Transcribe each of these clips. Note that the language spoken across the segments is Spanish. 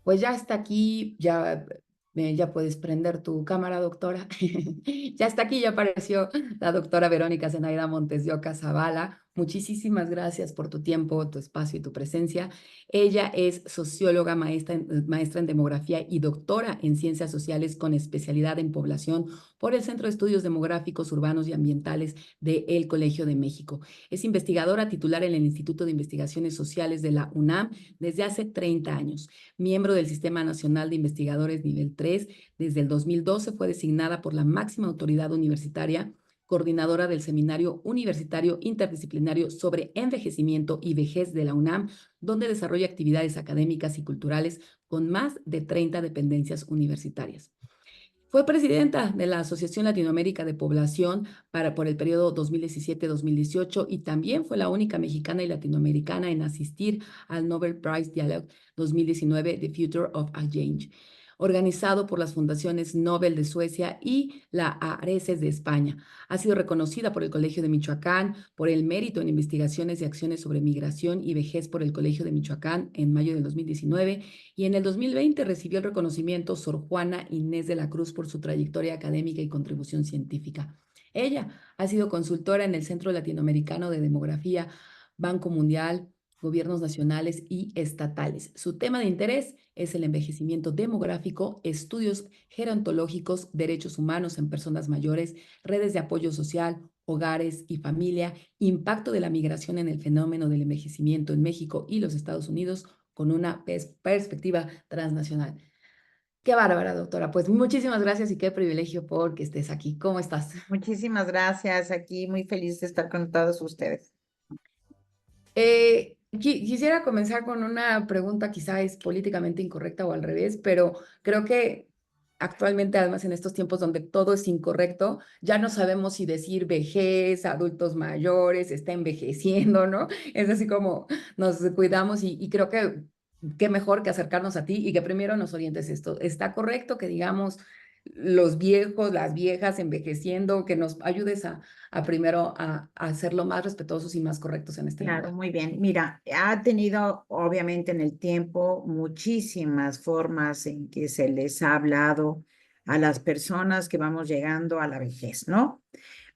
Pues ya está aquí, ya puedes prender tu cámara, doctora. Ya está aquí, ya apareció la doctora Verónica Zenaida Montes de Oca Zavala. Muchísimas gracias por tu tiempo, tu espacio y tu presencia. Ella es socióloga, maestra en demografía y doctora en ciencias sociales con especialidad en población por el Centro de Estudios Demográficos Urbanos y Ambientales del Colegio de México. Es investigadora titular en el Instituto de Investigaciones Sociales de la UNAM desde hace 30 años. Miembro del Sistema Nacional de Investigadores Nivel 3, desde el 2012 fue designada por la máxima autoridad universitaria, coordinadora del Seminario Universitario Interdisciplinario sobre Envejecimiento y Vejez de la UNAM, donde desarrolla actividades académicas y culturales con más de 30 dependencias universitarias. Fue presidenta de la Asociación Latinoamérica de Población por el periodo 2017-2018 y también fue la única mexicana y latinoamericana en asistir al Nobel Prize Dialogue 2019 The Future of Aging, organizado por las fundaciones Nobel de Suecia y la ARECES de España. Ha sido reconocida por el Colegio de Michoacán por el mérito en investigaciones y acciones sobre migración y vejez por el Colegio de Michoacán en mayo del 2019 y en el 2020 recibió el reconocimiento Sor Juana Inés de la Cruz por su trayectoria académica y contribución científica. Ella ha sido consultora en el Centro Latinoamericano de Demografía, Banco Mundial, gobiernos nacionales y estatales. Su tema de interés es el envejecimiento demográfico, estudios gerontológicos, derechos humanos en personas mayores, redes de apoyo social, hogares y familia, impacto de la migración en el fenómeno del envejecimiento en México y los Estados Unidos con una perspectiva transnacional. Qué bárbara, doctora. Pues muchísimas gracias y qué privilegio por que estés aquí. ¿Cómo estás? Muchísimas gracias. Aquí muy feliz de estar con todos ustedes. Quisiera comenzar con una pregunta, quizá es políticamente incorrecta o al revés, pero creo que actualmente, además en estos tiempos donde todo es incorrecto, ya no sabemos si decir vejez, adultos mayores, está envejeciendo, ¿no? Es así como nos cuidamos y creo que qué mejor que acercarnos a ti y que primero nos orientes esto. ¿Está correcto que digamos los viejos, las viejas envejeciendo, que nos ayudes a primero a hacerlo más respetuosos y más correctos en este Claro, lenguaje? muy bien. Mira, ha tenido obviamente en el tiempo muchísimas formas en que se les ha hablado a las personas que vamos llegando a la vejez, ¿no?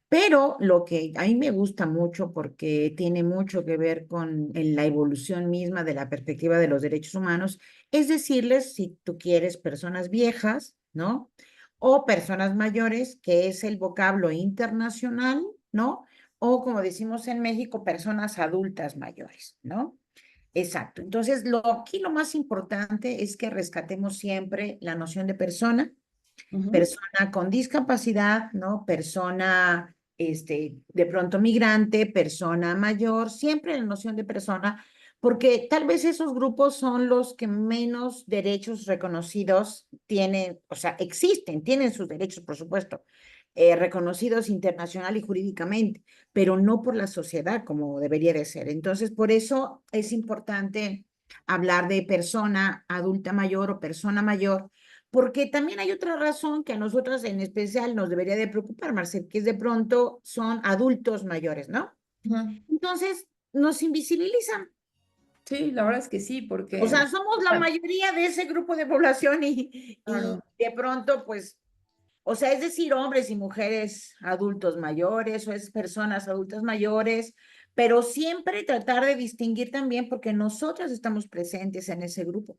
Pero lo que a mí me gusta mucho porque tiene mucho que ver con la evolución misma de la perspectiva de los derechos humanos, es decirles, si tú quieres, personas viejas, ¿no? O personas mayores, que es el vocablo internacional, ¿no? O como decimos en México, personas adultas mayores, ¿no? Exacto. Entonces, aquí lo más importante es que rescatemos siempre la noción de persona, Ujú. persona con discapacidad, ¿no? Persona, de pronto migrante, persona mayor, siempre la noción de persona, porque tal vez esos grupos son los que menos derechos reconocidos tienen, o sea, existen, tienen sus derechos, por supuesto, reconocidos internacional y jurídicamente, pero no por la sociedad como debería de ser. Entonces, por eso es importante hablar de persona adulta mayor o persona mayor, porque también hay otra razón que a nosotros en especial nos debería de preocupar, Marcel, que es de pronto son adultos mayores, ¿no? Ujú. Entonces, nos invisibilizan. Sí, la verdad es que sí, O porque, sea, somos la ah, mayoría de ese grupo de población y claro, de pronto, pues, o sea, es decir, hombres y mujeres adultos mayores o es personas adultas mayores, pero siempre tratar de distinguir también porque nosotras estamos presentes en ese grupo.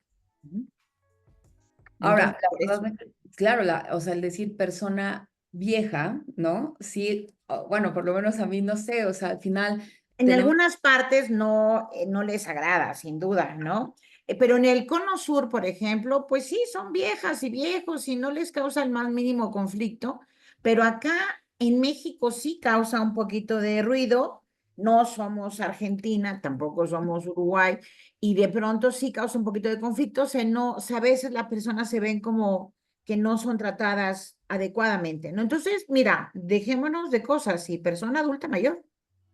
ahora, Entonces, por la eso. verdad, claro, o sea, el decir persona vieja, ¿no? Sí, bueno, por lo menos a mí no sé, o sea, al final En tenemos, algunas partes no, no les agrada, sin duda, ¿no? Pero en el cono sur, por ejemplo, pues sí, son viejas y viejos y no les causa el más mínimo conflicto, pero acá en México sí causa un poquito de ruido. No somos Argentina, tampoco somos Uruguay, y de pronto sí causa un poquito de conflicto. O sea, a veces las personas se ven como que no son tratadas adecuadamente, ¿no? Entonces, mira, dejémonos de cosas y persona adulta mayor.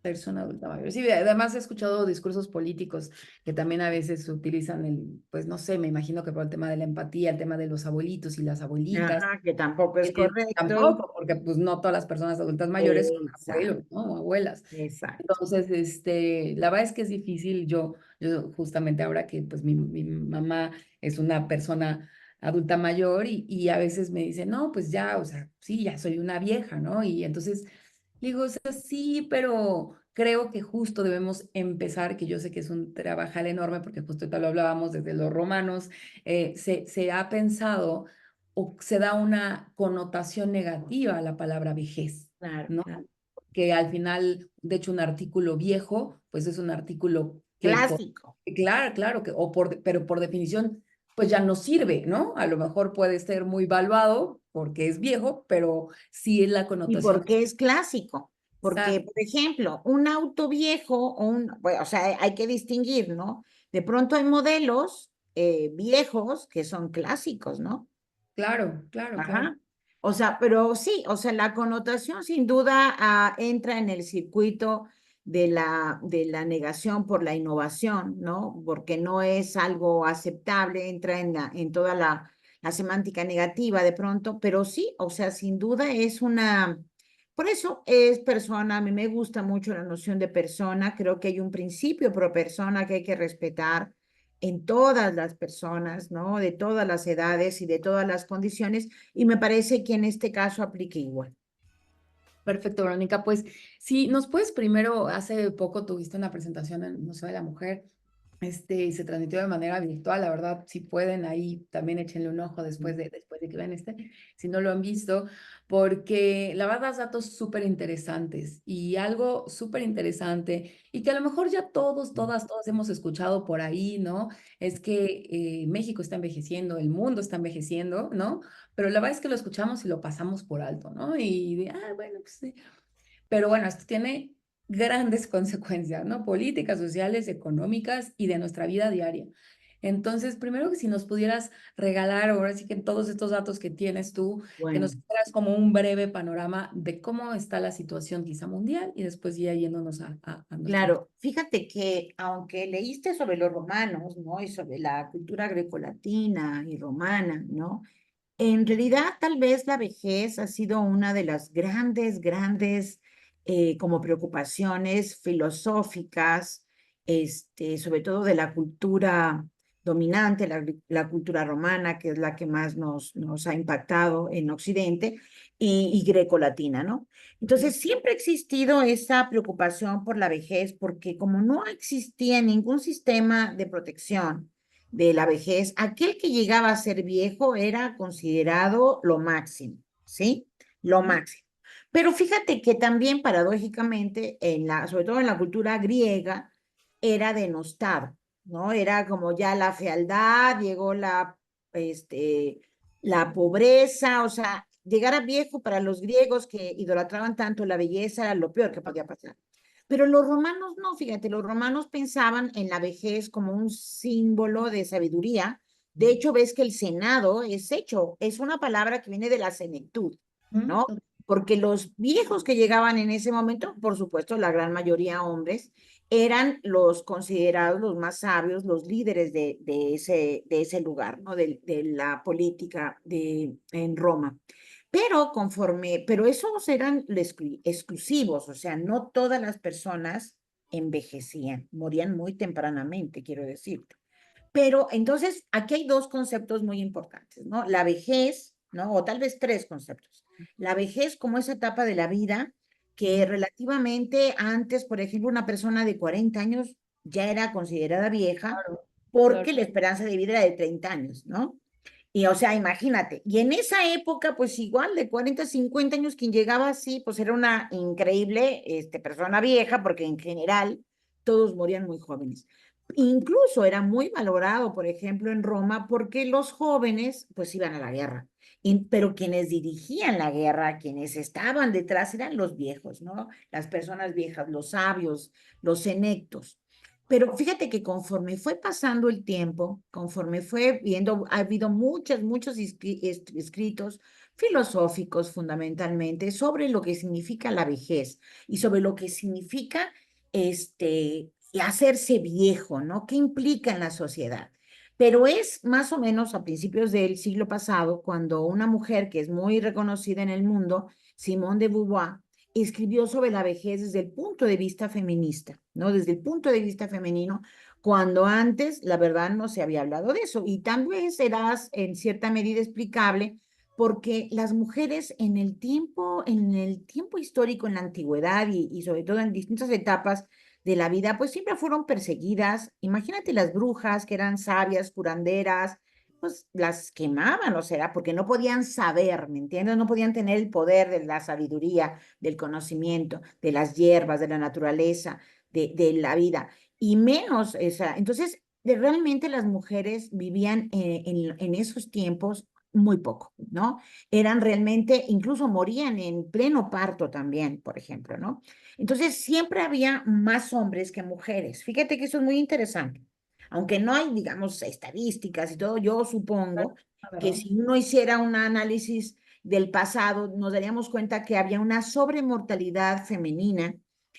Persona adulta mayor. Sí, además he escuchado discursos políticos que también a veces utilizan pues no sé, me imagino que por el tema de la empatía, el tema de los abuelitos y las abuelitas, Ajá, que tampoco es correcto. tampoco, porque pues no todas las personas adultas mayores son Exacto, abuelos, ¿no? O abuelas. exacto. Entonces, la verdad es que es difícil. Yo justamente ahora que pues mi mamá es una persona adulta mayor y a veces me dice, no, pues ya, o sea, sí, ya soy una vieja, ¿no? Y entonces digo, o sea, sí, pero creo que justo debemos empezar, que yo sé que es un trabajal enorme, porque justo tal lo hablábamos desde los romanos, se ha pensado o se da una connotación negativa a la palabra vejez, Claro, ¿no? claro. Que al final, de hecho, un artículo viejo, pues es un artículo Clásico. claro, claro, pero por definición, pues ya no sirve, ¿no? A lo mejor puede ser muy valuado porque es viejo, pero sí es la ¿Y connotación. por qué es clásico? Porque, Exacto, por ejemplo, un auto viejo, bueno, o sea, hay que distinguir, ¿no? De pronto hay modelos viejos que son clásicos, ¿no? claro, claro, claro. Ajá. O sea, pero sí, o sea, la connotación sin duda entra en el circuito de la negación por la innovación, ¿no? Porque no es algo aceptable, entra en toda la semántica negativa de pronto, pero sí, o sea, sin duda es una, por eso es persona, a mí me gusta mucho la noción de persona, creo que hay un principio pro persona que hay que respetar en todas las personas, ¿no? De todas las edades y de todas las condiciones, y me parece que en este caso aplica igual. Perfecto, Verónica. Pues sí, nos puedes primero, hace poco tuviste una presentación en el Museo de la Mujer, y se transmitió de manera virtual, la verdad, si pueden ahí también échenle un ojo después de que vean si no lo han visto, porque la verdad das datos súper interesantes y algo súper interesante y que a lo mejor ya todos hemos escuchado por ahí, ¿no? Es que México está envejeciendo, el mundo está envejeciendo, ¿no? Pero la verdad es que lo escuchamos y lo pasamos por alto, ¿no? Bueno, pues sí. Pero bueno, esto tiene grandes consecuencias, ¿no? Políticas, sociales, económicas y de nuestra vida diaria. Entonces, primero que si nos pudieras regalar ahora sí que todos estos datos que tienes tú, que nos Bueno, dieras como un breve panorama de cómo está la situación quizá mundial y después ya yéndonos a nuestro... claro, fíjate que aunque leíste sobre los romanos, ¿no? Y sobre la cultura grecolatina y romana, ¿no? En realidad, tal vez la vejez ha sido una de las grandes, como preocupaciones filosóficas, sobre todo de la cultura dominante, la cultura romana, que es la que más nos ha impactado en Occidente, y grecolatina, ¿no? Entonces, siempre ha existido esa preocupación por la vejez, porque como no existía ningún sistema de protección, de la vejez, aquel que llegaba a ser viejo era considerado lo máximo, ¿sí? Lo Ujú. máximo. Pero fíjate que también paradójicamente, sobre todo en la cultura griega, era denostado, ¿no? Era como ya la fealdad, llegó este, la pobreza, o sea, llegar a viejo para los griegos que idolatraban tanto la belleza era lo peor que podía pasar. Pero los romanos no, fíjate, los romanos pensaban en la vejez como un símbolo de sabiduría. De hecho, ves que el Senado es hecho, es una palabra que viene de la senectud, ¿no? Ujú. Porque los viejos que llegaban en ese momento, por supuesto, la gran mayoría hombres, eran los considerados los más sabios, los líderes de ese lugar, ¿no? De la política en Roma. Pero esos eran exclusivos, o sea, no todas las personas envejecían, morían muy tempranamente, quiero decirte. Pero entonces, aquí hay dos conceptos muy importantes, ¿no? La vejez, ¿no? O tal vez tres conceptos. La vejez como esa etapa de la vida que Ujú. relativamente antes, por ejemplo, una persona de 40 años ya era considerada vieja Claro, claro. porque la esperanza de vida era de 30 años, ¿no? Y o sea, imagínate, y en esa época, pues igual de 40 50 años, quien llegaba así, pues era una increíble persona vieja, porque en general todos morían muy jóvenes. Incluso era muy valorado, por ejemplo, en Roma, porque los jóvenes pues iban a la guerra. Pero quienes dirigían la guerra, quienes estaban detrás, eran los viejos, ¿no? Las personas viejas, los sabios, los senectos. Pero fíjate que conforme fue pasando el tiempo, conforme fue viendo, ha habido muchos escritos filosóficos fundamentalmente sobre lo que significa la vejez y sobre lo que significa hacerse viejo, ¿no? ¿Qué implica en la sociedad? Pero es más o menos a principios del siglo pasado cuando una mujer que es muy reconocida en el mundo, Simone de Beauvoir, escribió sobre la vejez desde el punto de vista feminista, ¿no? Desde el punto de vista femenino, cuando antes, la verdad, no se había hablado de eso. Y también será en cierta medida explicable porque las mujeres en el tiempo histórico, en la antigüedad y sobre todo en distintas etapas de la vida, pues siempre fueron perseguidas. Imagínate las brujas que eran sabias, curanderas, pues las quemaban, o sea, porque no podían saber, ¿me entiendes? No podían tener el poder de la sabiduría, del conocimiento, de las hierbas, de la naturaleza, de la vida, y menos esa. Entonces, realmente las mujeres vivían en esos tiempos muy poco, ¿no? Eran realmente, incluso morían en pleno parto también, por ejemplo, ¿no? Entonces, siempre había más hombres que mujeres. Fíjate que eso es muy interesante. Aunque no hay, digamos, estadísticas y todo, yo supongo que Claro. si uno hiciera un análisis del pasado, nos daríamos cuenta que había una sobremortalidad femenina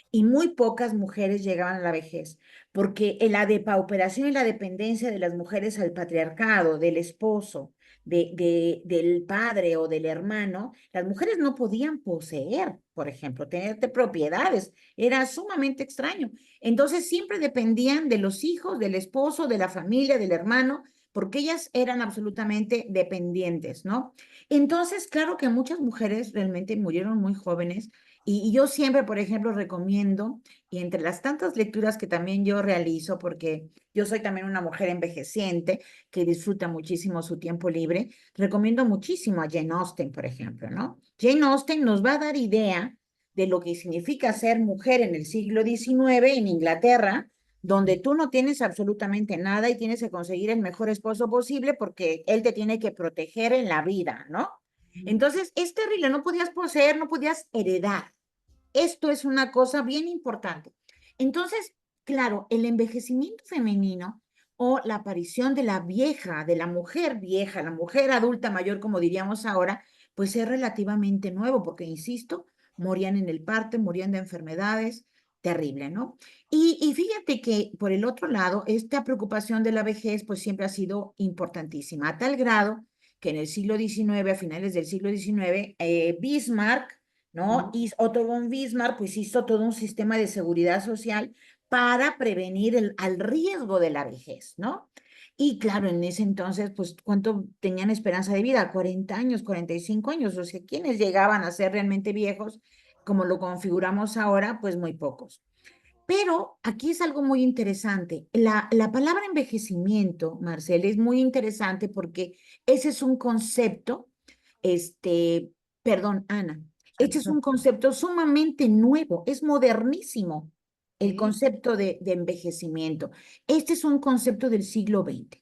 y muy pocas mujeres llegaban a la vejez, porque la depauperación y la dependencia de las mujeres al patriarcado, del esposo, del padre o del hermano, las mujeres no podían poseer, por ejemplo, tener propiedades. Era sumamente extraño. Entonces siempre dependían de los hijos, del esposo, de la familia, del hermano, porque ellas eran absolutamente dependientes, ¿no? Entonces, claro que muchas mujeres realmente murieron muy jóvenes y yo siempre, por ejemplo, recomiendo, y entre las tantas lecturas que también yo realizo, porque yo soy también una mujer envejeciente que disfruta muchísimo su tiempo libre, recomiendo muchísimo a Jane Austen, por ejemplo, ¿no? Jane Austen nos va a dar idea de lo que significa ser mujer en el siglo XIX en Inglaterra, donde tú no tienes absolutamente nada y tienes que conseguir el mejor esposo posible porque él te tiene que proteger en la vida, ¿no? Entonces, es terrible, no podías poseer, no podías heredar. Esto es una cosa bien importante. Entonces, claro, el envejecimiento femenino o la aparición de la vieja, de la mujer vieja, la mujer adulta mayor, como diríamos ahora, pues es relativamente nuevo, porque, insisto, morían en el parto, morían de enfermedades, terrible, ¿no? Y fíjate que, por el otro lado, esta preocupación de la vejez, pues siempre ha sido importantísima, a tal grado que en el siglo XIX, a finales del siglo XIX, Bismarck, ¿no? Y Otto von Bismarck, pues hizo todo un sistema de seguridad social para prevenir al riesgo de la vejez, ¿no? Y claro, en ese entonces, pues, ¿cuánto tenían esperanza de vida? 40 años, 45 años, o sea, ¿quiénes llegaban a ser realmente viejos, como lo configuramos ahora? Pues muy pocos. Pero aquí es algo muy interesante. La palabra envejecimiento, Marcel, es muy interesante porque ese es un concepto, este, perdón, Ana, este es un concepto sumamente nuevo, es modernísimo el Sí, concepto de envejecimiento. Este es un concepto del siglo XX,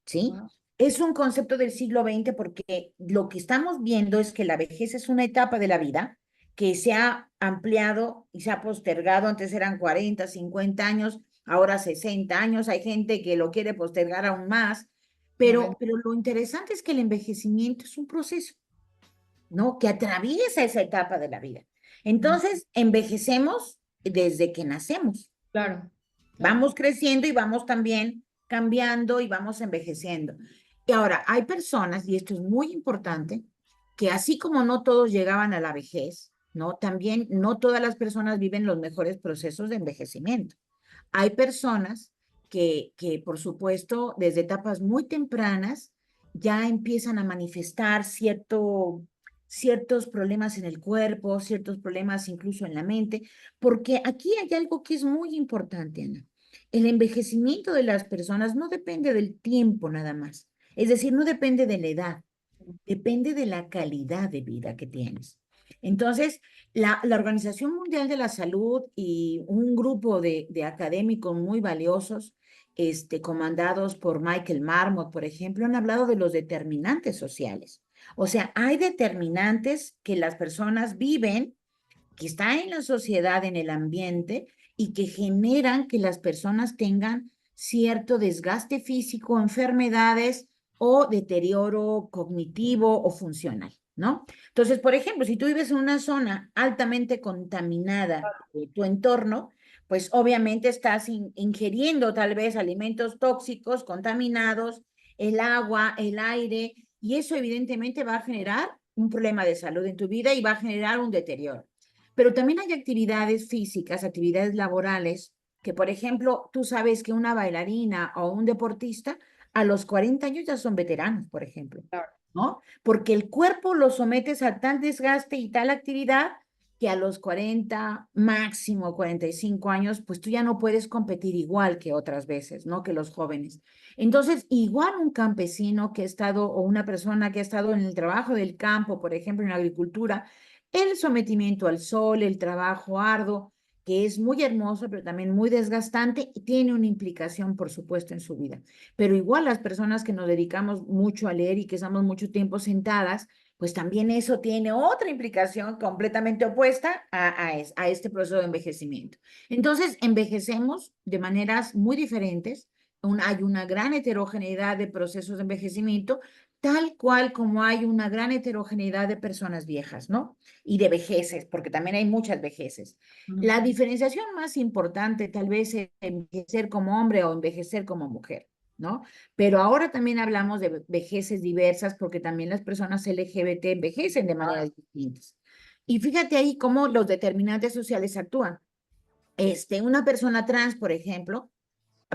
¿sí? wow, Es un concepto del siglo XX porque lo que estamos viendo es que la vejez es una etapa de la vida que se ha ampliado y se ha postergado. Antes eran 40, 50 años, ahora 60 años. Hay gente que lo quiere postergar aún más, pero, 90. pero lo interesante es que el envejecimiento es un proceso, ¿no? Que atraviesa esa etapa de la vida. Entonces, envejecemos desde que nacemos. Claro, claro. Vamos creciendo y vamos también cambiando y vamos envejeciendo. Y ahora, hay personas, y esto es muy importante, que así como no todos llegaban a la vejez, ¿no? También no todas las personas viven los mejores procesos de envejecimiento. Hay personas por supuesto, desde etapas muy tempranas ya empiezan a manifestar ciertos problemas en el cuerpo, ciertos problemas incluso en la mente, porque aquí hay algo que es muy importante, Ana. El envejecimiento de las personas no depende del tiempo nada más, es decir, no depende de la edad, depende de la calidad de vida que tienes. Entonces, la Organización Mundial de la Salud y un grupo de académicos muy valiosos, comandados por Michael Marmot, por ejemplo, han hablado de los determinantes sociales. O sea, hay determinantes que las personas viven, que están en la sociedad, en el ambiente, y que generan que las personas tengan cierto desgaste físico, enfermedades o deterioro cognitivo o funcional, ¿no? Entonces, por ejemplo, si tú vives en una zona altamente contaminada de tu entorno, pues obviamente estás ingiriendo tal vez alimentos tóxicos, contaminados, el agua, el aire, y eso evidentemente va a generar un problema de salud en tu vida y va a generar un deterioro. Pero también hay actividades físicas, actividades laborales, que por ejemplo, tú sabes que una bailarina o un deportista a los 40 años ya son veteranos, por ejemplo, Claro. ¿no? Porque el cuerpo lo sometes a tal desgaste y tal actividad que a los 40, máximo 45 años, pues tú ya no puedes competir igual que otras veces, ¿no? Que los jóvenes. Entonces, igual un campesino que ha estado, o una persona que ha estado en el trabajo del campo, por ejemplo, en la agricultura, el sometimiento al sol, el trabajo arduo, que es muy hermoso, pero también muy desgastante, y tiene una implicación, por supuesto, en su vida. Pero igual las personas que nos dedicamos mucho a leer y que estamos mucho tiempo sentadas, pues también eso tiene otra implicación completamente opuesta a este proceso de envejecimiento. Entonces, envejecemos de maneras muy diferentes. Hay una gran heterogeneidad de procesos de envejecimiento, tal cual como hay una gran heterogeneidad de personas viejas, ¿no? Y de vejeces, porque también hay muchas vejeces. La diferenciación más importante tal vez es envejecer como hombre o envejecer como mujer, ¿no? Pero ahora también hablamos de vejeces diversas porque también las personas LGBT envejecen de maneras distintas. Y fíjate ahí cómo los determinantes sociales actúan. Una persona trans, por ejemplo,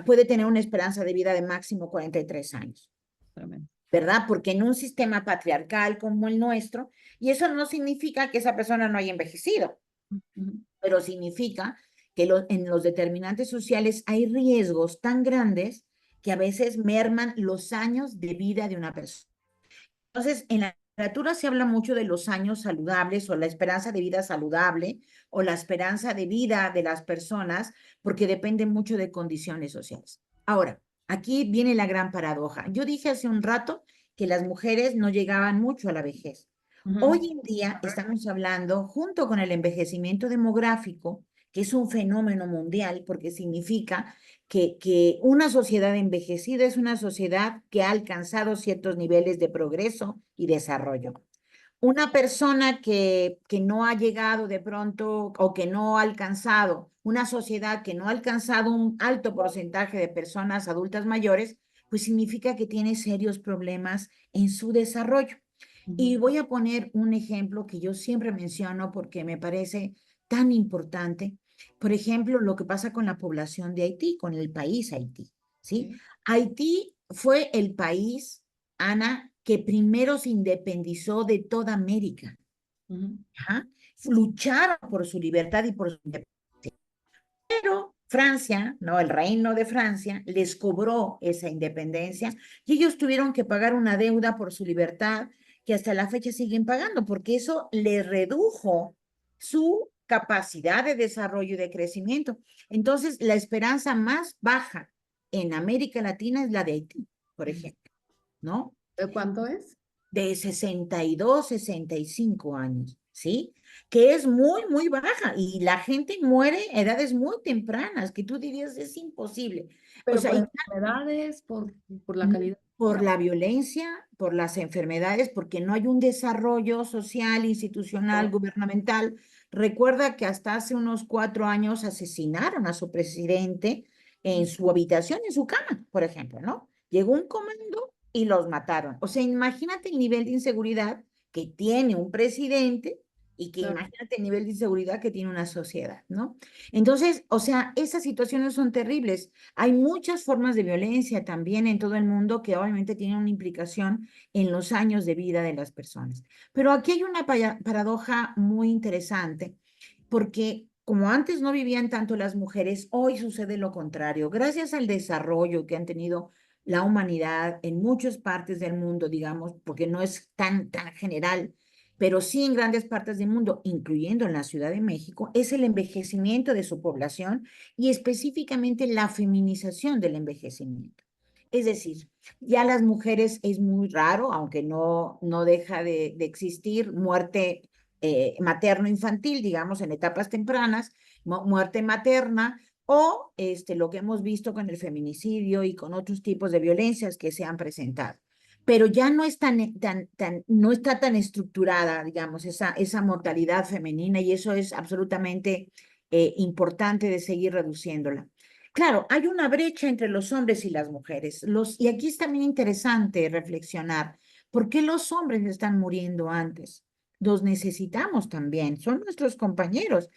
puede tener una esperanza de vida de máximo 43 años. Tremendo. ¿Verdad? Porque en un sistema patriarcal como el nuestro, y eso no significa que esa persona no haya envejecido, pero significa que en los determinantes sociales hay riesgos tan grandes que a veces merman los años de vida de una persona. Entonces, en la literatura se habla mucho de los años saludables o la esperanza de vida saludable o la esperanza de vida de las personas, porque depende mucho de condiciones sociales. Ahora, aquí viene la gran paradoja. Yo dije hace un rato que las mujeres no llegaban mucho a la vejez. Hoy en día estamos hablando, junto con el envejecimiento demográfico, que es un fenómeno mundial, porque significa que una sociedad envejecida es una sociedad que ha alcanzado ciertos niveles de progreso y desarrollo. Una persona que no ha llegado de pronto o que no ha alcanzado, una sociedad que no ha alcanzado un alto porcentaje de personas adultas mayores, pues significa que tiene serios problemas en su desarrollo. Y voy a poner un ejemplo que yo siempre menciono porque me parece tan importante. Por ejemplo, lo que pasa con la población de Haití, con el país Haití, ¿sí? Sí. Haití fue el país, Ana, que primero se independizó de toda América. Ajá. Lucharon por su libertad y por su independencia. Pero Francia, ¿no? El reino de Francia les cobró esa independencia y ellos tuvieron que pagar una deuda por su libertad que hasta la fecha siguen pagando, porque eso les redujo su capacidad de desarrollo y de crecimiento. Entonces, la esperanza más baja en América Latina es la de Haití, por ejemplo, ¿no? ¿De cuánto es? De 62, 65 años, ¿sí? Que es muy, muy baja y la gente muere a edades muy tempranas, que tú dirías es imposible. O Pero sea, por enfermedades, por la calidad de por vida. la violencia, por las enfermedades, porque no hay un desarrollo social, institucional, gubernamental. Recuerda que hasta hace unos 4 años asesinaron a su presidente en su habitación, en su cama, por ejemplo, ¿no? Llegó un comando y los mataron. O sea, imagínate el nivel de inseguridad que tiene un presidente y que Claro. imagínate el nivel de inseguridad que tiene una sociedad, ¿no? Entonces, o sea, esas situaciones son terribles. Hay muchas formas de violencia también en todo el mundo que obviamente tienen una implicación en los años de vida de las personas. Pero aquí hay una paradoja muy interesante, porque como antes no vivían tanto las mujeres, hoy sucede lo contrario. Gracias al desarrollo que han tenido la humanidad en muchas partes del mundo, digamos, porque no es tan general, pero sí en grandes partes del mundo, incluyendo en la Ciudad de México, es el envejecimiento de su población y específicamente la feminización del envejecimiento. Es decir, ya las mujeres es muy raro, aunque no deja de existir muerte materno-infantil, digamos, en etapas tempranas, muerte materna, o lo que hemos visto con el feminicidio y con otros tipos de violencias que se han presentado. Pero ya no es no está tan estructurada, digamos, esa mortalidad femenina, y eso es absolutamente importante de seguir reduciéndola. Claro, hay una brecha entre los hombres y las mujeres. Y aquí es también interesante reflexionar, ¿por qué los hombres están muriendo antes? Los necesitamos también, son nuestros compañeros,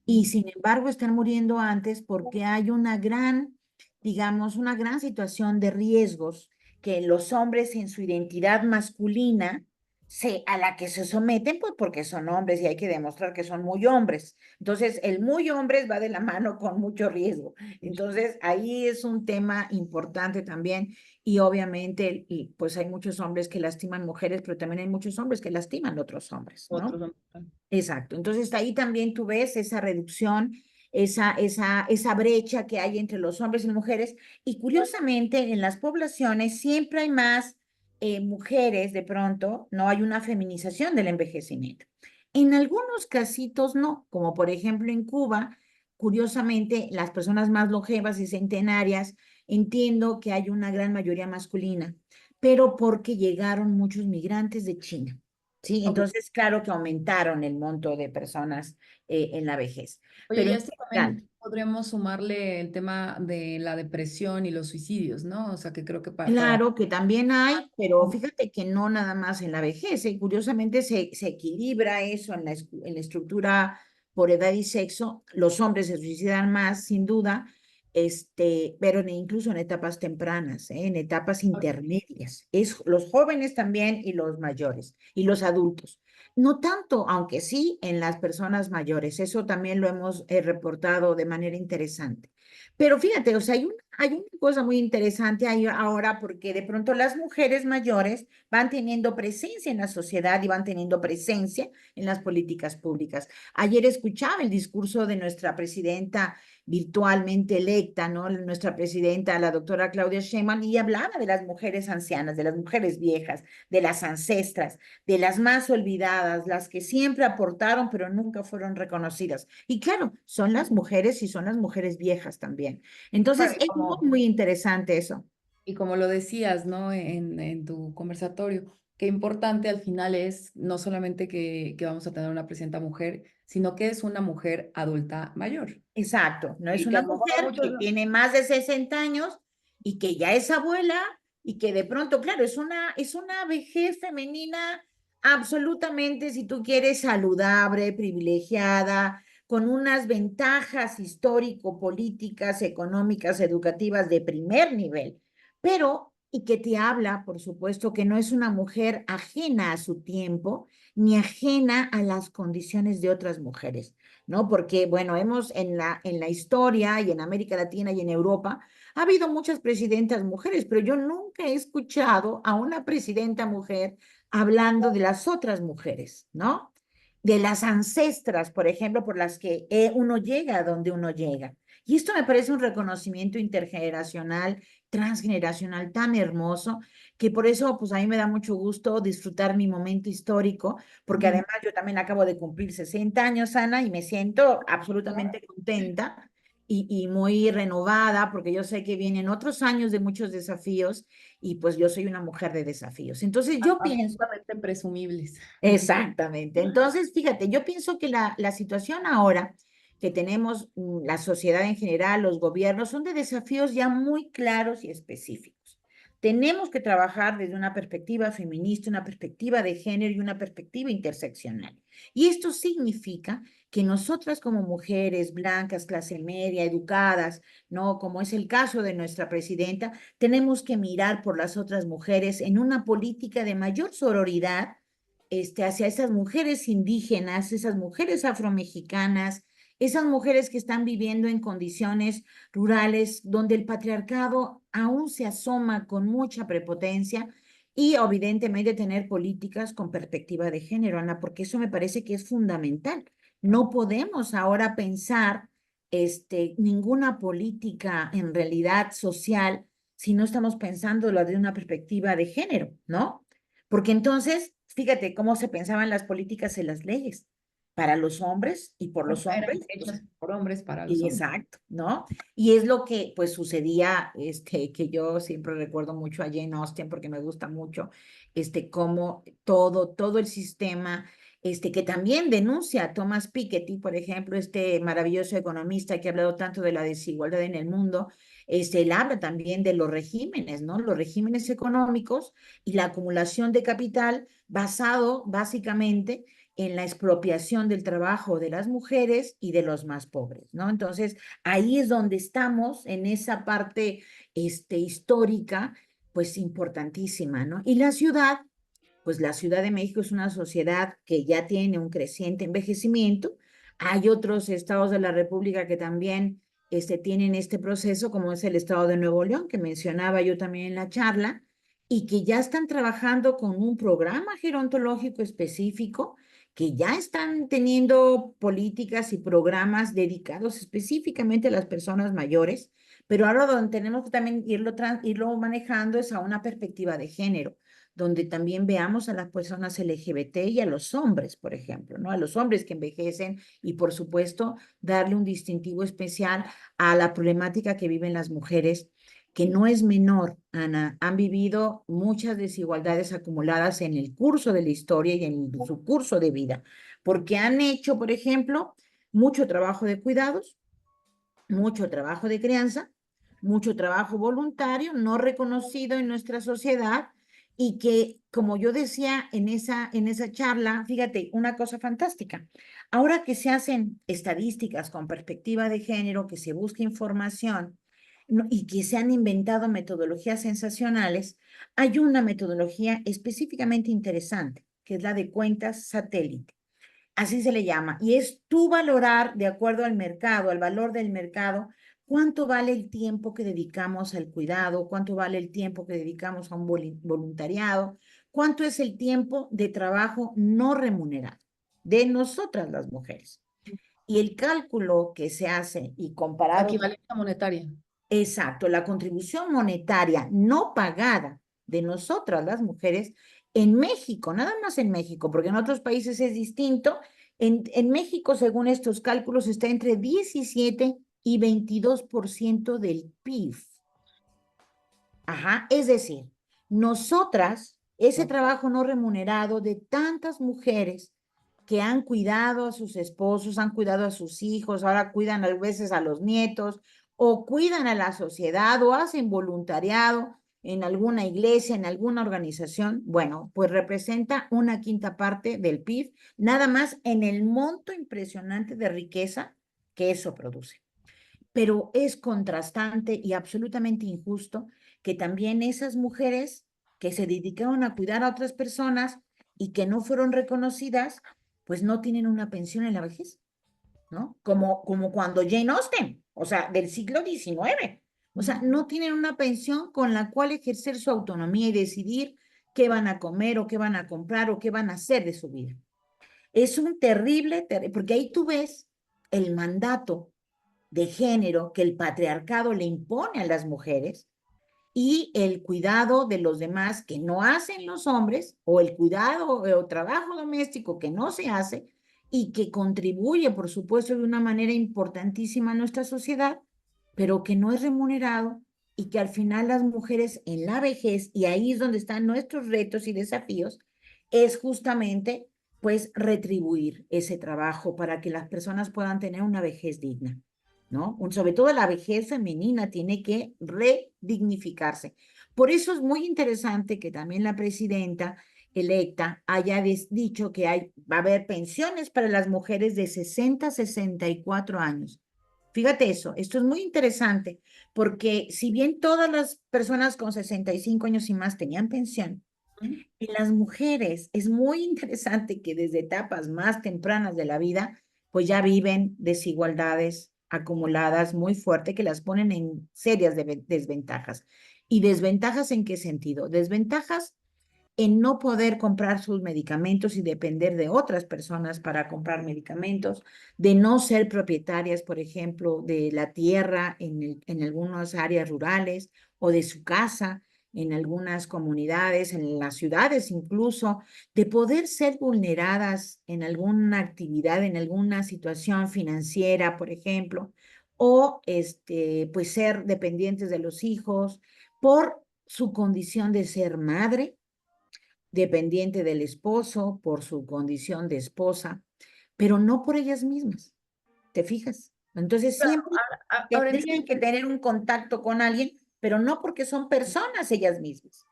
y sin embargo están muriendo antes porque hay una gran, digamos, una gran situación de riesgos que los hombres en su identidad masculina a la que se someten, pues porque son hombres y hay que demostrar que son muy hombres. Entonces, el muy hombres va de la mano con mucho riesgo. Entonces, ahí es un tema importante también, y obviamente, y pues hay muchos hombres que lastiman mujeres, pero también hay muchos hombres que lastiman a otros hombres, ¿no? Otros. Exacto. Entonces, ahí también tú ves esa reducción, esa brecha que hay entre los hombres y mujeres. Y curiosamente, en las poblaciones siempre hay más mujeres, de pronto, no hay una feminización del envejecimiento. En algunos casitos no, como por ejemplo en Cuba, curiosamente, las personas más longevas y centenarias, entiendo que hay una gran mayoría masculina, pero porque llegaron muchos migrantes de China. Sí, Ok. entonces claro que aumentaron el monto de personas en la vejez. Oye, Pero y a en esto general, también podríamos sumarle el tema de la depresión y los suicidios, ¿no? O sea, que creo que para... claro que también hay, pero fíjate que no nada más en la vejez. Curiosamente se equilibra eso en en la estructura por edad y sexo. Los hombres se suicidan más, sin duda, pero incluso en etapas tempranas, en etapas intermedias. Es los jóvenes también, y los mayores y los adultos. No tanto, aunque sí en las personas mayores. Eso también lo hemos reportado de manera interesante. Pero fíjate, o sea, hay una cosa muy interesante ahí ahora, porque de pronto las mujeres mayores van teniendo presencia en la sociedad y van teniendo presencia en las políticas públicas. Ayer escuchaba el discurso de nuestra presidenta virtualmente electa, ¿no? Nuestra presidenta, la doctora Claudia Sheinbaum, y hablaba de las mujeres ancianas, de las mujeres viejas, de las ancestras, de las más olvidadas, las que siempre aportaron pero nunca fueron reconocidas. Y claro, son las mujeres y son las mujeres viejas también. Bueno, Entonces, es muy, muy interesante eso. y como lo decías, ¿no? En tu conversatorio, qué importante al final es no solamente que vamos a tener una presidenta mujer, sino que es una mujer adulta mayor. Exacto, no es Y que a una lo mejor a mujer muchos... que tiene más de 60 años y que ya es abuela, y que de pronto, claro, es una vejez femenina absolutamente, si tú quieres, saludable, privilegiada, con unas ventajas histórico-políticas, económicas, educativas de primer nivel, pero, y que te habla, por supuesto, que no es una mujer ajena a su tiempo, ni ajena a las condiciones de otras mujeres, ¿no? Porque, bueno, hemos en la historia y en América Latina y en Europa, ha habido muchas presidentas mujeres, pero yo nunca he escuchado a una presidenta mujer hablando de las otras mujeres, ¿no? De las ancestras, por ejemplo, por las que uno llega a donde uno llega. Y esto me parece un reconocimiento intergeneracional, transgeneracional tan hermoso, que por eso, pues a mí me da mucho gusto disfrutar mi momento histórico, porque Ujú. además yo también acabo de cumplir 60 años, Ana, y me siento absolutamente contenta y muy renovada, porque yo sé que vienen otros años de muchos desafíos, y pues yo soy una mujer de desafíos. Entonces yo pienso, Absolutamente presumibles. exactamente, entonces fíjate, yo pienso que la situación ahora que tenemos, la sociedad en general, los gobiernos, son de desafíos ya muy claros y específicos. Tenemos que trabajar desde una perspectiva feminista, una perspectiva de género y una perspectiva interseccional. Y esto significa que nosotras como mujeres blancas, clase media, educadas, ¿no? Como es el caso de nuestra presidenta, tenemos que mirar por las otras mujeres en una política de mayor sororidad, hacia esas mujeres indígenas, esas mujeres afromexicanas, esas mujeres que están viviendo en condiciones rurales donde el patriarcado aún se asoma con mucha prepotencia, y evidentemente tener políticas con perspectiva de género, Ana, porque eso me parece que es fundamental. No podemos ahora pensar ninguna política en realidad social si no estamos pensando lo de una perspectiva de género, ¿no? Porque entonces, fíjate cómo se pensaban las políticas en las leyes. para los hombres y por los Eran hombres. hechas por hombres para los Y hombres. exacto, ¿no? Y es lo que pues sucedía, que yo siempre recuerdo mucho a Jane Austen porque me gusta mucho, cómo todo el sistema, que también denuncia a Thomas Piketty, por ejemplo, este maravilloso economista que ha hablado tanto de la desigualdad en el mundo, él habla también de los regímenes, ¿no? Los regímenes económicos y la acumulación de capital basado básicamente en la expropiación del trabajo de las mujeres y de los más pobres, ¿no? Entonces, ahí es donde estamos en esa parte histórica, pues importantísima, ¿no? Y la ciudad, pues la Ciudad de México es una sociedad que ya tiene un creciente envejecimiento. Hay otros estados de la República que también tienen este proceso, como es el estado de Nuevo León, que mencionaba yo también en la charla, y que ya están trabajando con un programa gerontológico específico, que ya están teniendo políticas y programas dedicados específicamente a las personas mayores, pero ahora donde tenemos que también irlo manejando es a una perspectiva de género, donde también veamos a las personas LGBT y a los hombres, por ejemplo, ¿no? A los hombres que envejecen y, por supuesto, darle un distintivo especial a la problemática que viven las mujeres, que no es menor, Ana. Han vivido muchas desigualdades acumuladas en el curso de la historia y en su curso de vida, porque han hecho, por ejemplo, mucho trabajo de cuidados, mucho trabajo de crianza, mucho trabajo voluntario, no reconocido en nuestra sociedad y que, como yo decía en esa charla, fíjate, una cosa fantástica. Ahora que se hacen estadísticas con perspectiva de género, que se busca información y que se han inventado metodologías sensacionales, hay una metodología específicamente interesante, que es la de cuentas satélite. Así se le llama. Y es tú valorar de acuerdo al mercado, al valor del mercado, cuánto vale el tiempo que dedicamos al cuidado, cuánto vale el tiempo que dedicamos a un voluntariado, cuánto es el tiempo de trabajo no remunerado de nosotras las mujeres. Y el cálculo que se hace y La comparado, equivalencia monetaria. exacto, la contribución monetaria no pagada de nosotras las mujeres en México, nada más en México, porque en otros países es distinto. En México, según estos cálculos, está entre 17 y 22% del PIB. Ajá, es decir, nosotras, ese No. trabajo no remunerado de tantas mujeres que han cuidado a sus esposos, han cuidado a sus hijos, ahora cuidan a veces a los nietos, o cuidan a la sociedad, o hacen voluntariado en alguna iglesia, en alguna organización, bueno, pues representa una quinta parte del PIB, nada más en el monto impresionante de riqueza que eso produce. Pero es contrastante y absolutamente injusto que también esas mujeres que se dedicaron a cuidar a otras personas y que no fueron reconocidas, pues no tienen una pensión en la vejez, ¿no? Como cuando Jane Austen, o sea, del siglo XIX. O sea, no tienen una pensión con la cual ejercer su autonomía y decidir qué van a comer o qué van a comprar o qué van a hacer de su vida. Es un porque ahí tú ves el mandato de género que el patriarcado le impone a las mujeres y el cuidado de los demás que no hacen los hombres, o el cuidado o trabajo doméstico que no se hace y que contribuye, por supuesto, de una manera importantísima a nuestra sociedad, pero que no es remunerado y que al final las mujeres en la vejez, y ahí es donde están nuestros retos y desafíos, es justamente pues retribuir ese trabajo para que las personas puedan tener una vejez digna. ¿No? Sobre todo la vejez femenina tiene que redignificarse. Por eso es muy interesante que también la presidenta electa haya dicho que va a haber pensiones para las mujeres de 60 a 64 años. Fíjate eso, esto es muy interesante, porque si bien todas las personas con 65 años y más tenían pensión, en las mujeres es muy interesante que desde etapas más tempranas de la vida, pues ya viven desigualdades acumuladas muy fuerte que las ponen en serias desventajas. ¿Y desventajas en qué sentido? Desventajas en no poder comprar sus medicamentos y depender de otras personas para comprar medicamentos, de no ser propietarias, por ejemplo, de la tierra en algunas áreas rurales o de su casa, en algunas comunidades, en las ciudades incluso, de poder ser vulneradas en alguna actividad, en alguna situación financiera, por ejemplo, o pues ser dependientes de los hijos por su condición de ser madre, dependiente del esposo, por su condición de esposa, pero no por ellas mismas. ¿Te fijas? Entonces Claro, siempre ahora en tendrían que tener un contacto con alguien, pero no porque son personas ellas mismas.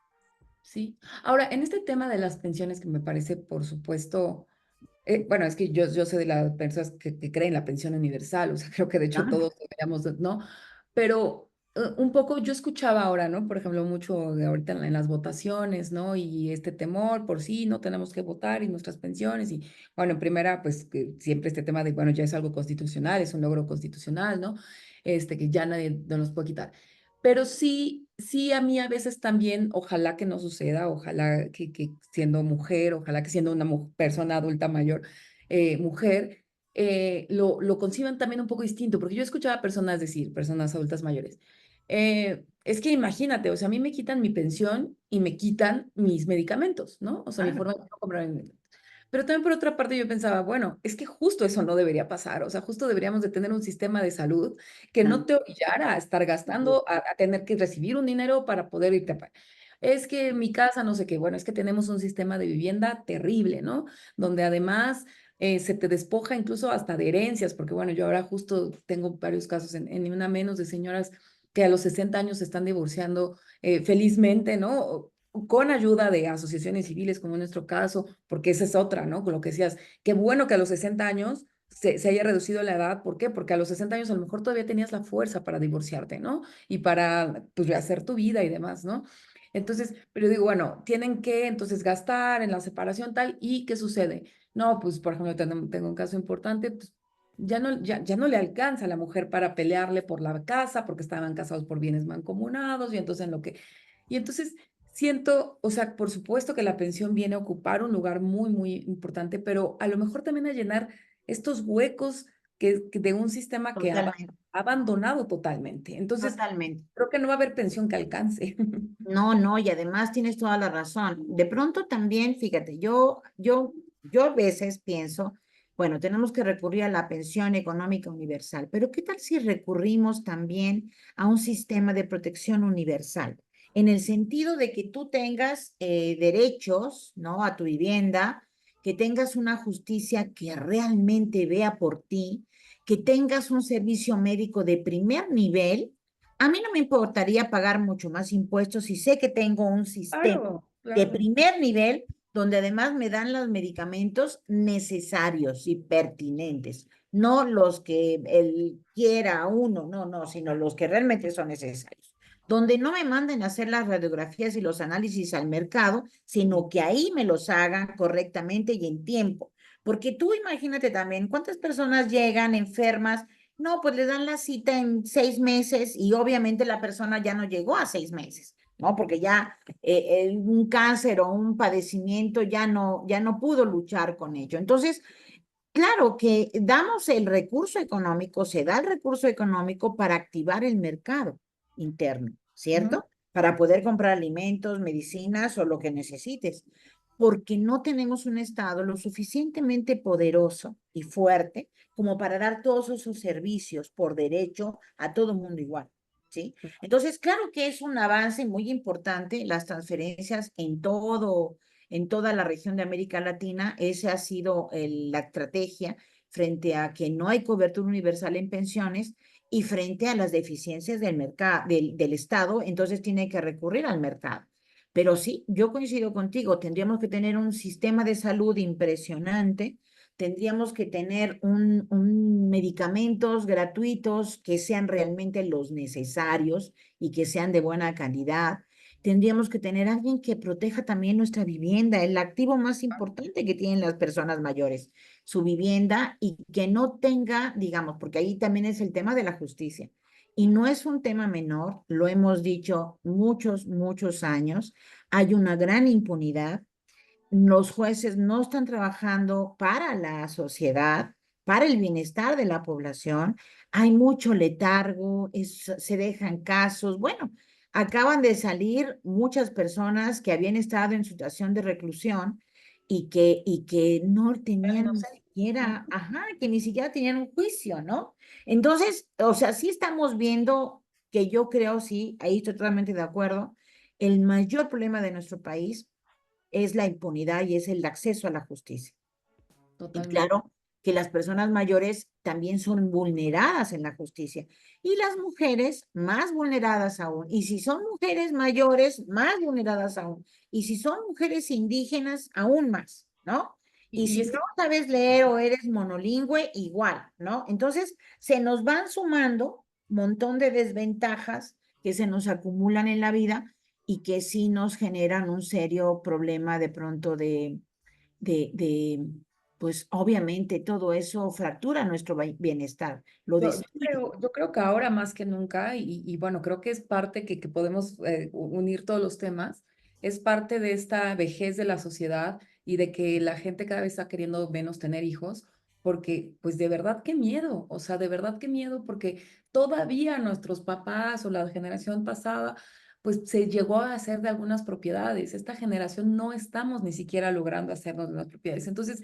sí. Ahora, en este tema de las pensiones que me parece, por supuesto, bueno, es que yo soy de las personas que creen en la pensión universal, o sea, creo que de hecho ¿No? todos deberíamos, ¿no? Pero un poco yo escuchaba ahora, ¿no? Por ejemplo, mucho de ahorita en las votaciones, ¿no? Y este temor por sí, no tenemos que votar y nuestras pensiones. Y bueno, en primera, pues que siempre este tema de, bueno, ya es algo constitucional, es un logro constitucional, ¿no? Que ya nadie no nos puede quitar. Pero sí, sí, a mí a veces también, ojalá que no suceda, ojalá que siendo mujer, ojalá que siendo una persona adulta mayor, mujer, lo conciban también un poco distinto, porque yo escuchaba personas decir, personas adultas mayores, es que imagínate, o sea, a mí me quitan mi pensión y me quitan mis medicamentos, ¿no? O sea, mi Claro, forma de no comprar medicamentos. Pero también por otra parte yo pensaba, bueno, es que justo eso no debería pasar, o sea, justo deberíamos de tener un sistema de salud que no claro. te orillara a estar gastando, a tener que recibir un dinero para poder irte a... Es que mi casa, no sé qué, bueno, es que tenemos un sistema de vivienda terrible, ¿no? Donde además se te despoja incluso hasta de herencias, porque bueno, yo ahora justo tengo varios casos en una menos de señoras que a los 60 años se están divorciando felizmente, ¿no? Con ayuda de asociaciones civiles, como en nuestro caso, porque esa es otra, ¿no? Con lo que decías, qué bueno que a los 60 años se haya reducido la edad. ¿Por qué? Porque a los 60 años a lo mejor todavía tenías la fuerza para divorciarte, ¿no? Y para, pues, hacer tu vida y demás, ¿no? Entonces, pero digo, bueno, tienen que entonces gastar en la separación tal, ¿y qué sucede? No, pues, por ejemplo, tengo un caso importante, pues, ya no le alcanza a la mujer para pelearle por la casa, porque estaban casados por bienes mancomunados, y entonces en lo que... Y entonces siento, o sea, por supuesto que la pensión viene a ocupar un lugar muy, muy importante, pero a lo mejor también a llenar estos huecos que de un sistema que ha Totalmente, abandonado totalmente. Entonces, totalmente. creo que no va a haber pensión que alcance. No, no, y además tienes toda la razón. De pronto también, fíjate, yo a veces pienso, bueno, tenemos que recurrir a la pensión económica universal, pero ¿qué tal si recurrimos también a un sistema de protección universal? En el sentido de que tú tengas derechos, ¿no? A tu vivienda, que tengas una justicia que realmente vea por ti, que tengas un servicio médico de primer nivel. A mí no me importaría pagar mucho más impuestos si sé que tengo un sistema Claro, de claro. primer nivel donde además me dan los medicamentos necesarios y pertinentes, no los que él quiera uno, no, no, sino los que realmente son necesarios. Donde no me manden a hacer las radiografías y los análisis al mercado, sino que ahí me los hagan correctamente y en tiempo. Porque tú imagínate también cuántas personas llegan enfermas. No, pues le dan la cita en 6 meses y obviamente la persona ya no llegó a 6 meses, ¿no? Porque ya un cáncer o un padecimiento ya no pudo luchar con ello. Entonces, claro que damos el recurso económico, se da el recurso económico para activar el mercado interno, Ujú. ¿cierto? Para poder comprar alimentos, medicinas o lo que necesites, porque no tenemos un Estado lo suficientemente poderoso y fuerte como para dar todos esos servicios por derecho a todo el mundo igual, ¿sí? Entonces, claro que es un avance muy importante las transferencias en toda la región de América Latina. Esa ha sido la estrategia frente a que no hay cobertura universal en pensiones y frente a las deficiencias del mercado, del Estado, entonces tiene que recurrir al mercado. Pero sí, yo coincido contigo, tendríamos que tener un sistema de salud impresionante, tendríamos que tener medicamentos gratuitos que sean realmente los necesarios y que sean de buena calidad. Tendríamos que tener alguien que proteja también nuestra vivienda, el activo más importante que tienen las personas mayores, su vivienda, y que no tenga, digamos, porque ahí también es el tema de la justicia. Y no es un tema menor, lo hemos dicho muchos, muchos años, hay una gran impunidad, los jueces no están trabajando para la sociedad, para el bienestar de la población, hay mucho letargo, se dejan casos, bueno. acaban de salir muchas personas que habían estado en situación de reclusión y que no Pero tenían no ni sé. siquiera, ajá, que ni siquiera tenían un juicio, ¿no? Entonces, o sea, sí estamos viendo que yo creo, sí, ahí estoy totalmente de acuerdo, el mayor problema de nuestro país es la impunidad y es el acceso a la justicia. Y Totalmente. claro que las personas mayores también son vulneradas en la justicia y las mujeres más vulneradas aún. Y si son mujeres mayores, más vulneradas aún. Y si son mujeres indígenas, aún más, ¿no? Y Y si es no que sabes leer o eres monolingüe, igual, ¿no? Entonces, se nos van sumando un montón de desventajas que se nos acumulan en la vida y que sí nos generan un serio problema de pronto de, pues obviamente todo eso fractura nuestro bienestar, lo destruye. yo creo que ahora más que nunca, y bueno, creo que es parte que podemos unir todos los temas, es parte de esta vejez de la sociedad y de que la gente cada vez está queriendo menos tener hijos, porque pues de verdad qué miedo, o sea, de verdad qué miedo, porque todavía nuestros papás o la generación pasada, pues se llegó a hacer de algunas propiedades. Esta generación no estamos ni siquiera logrando hacernos de las propiedades. Entonces,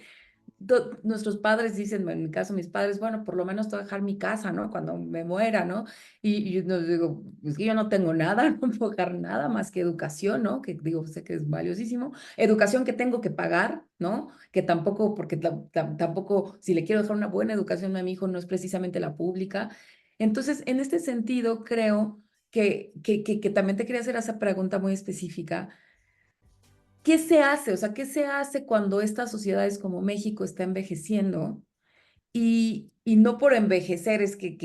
nuestros padres dicen, bueno, en mi caso, mis padres, bueno, por lo menos te voy a dejar mi casa, ¿no? Cuando me muera, ¿no? Y yo nos digo, es que yo no tengo nada, no puedo dejar nada más que educación, ¿no? Que digo, sé que es valiosísimo. Educación que tengo que pagar, ¿no? Que tampoco, porque tampoco, si le quiero dejar una buena educación a mi hijo, no es precisamente la pública. Entonces, en este sentido, creo que también te quería hacer esa pregunta muy específica. ¿Qué se hace? O sea, ¿qué se hace cuando estas sociedades como México está envejeciendo? Y no por envejecer es que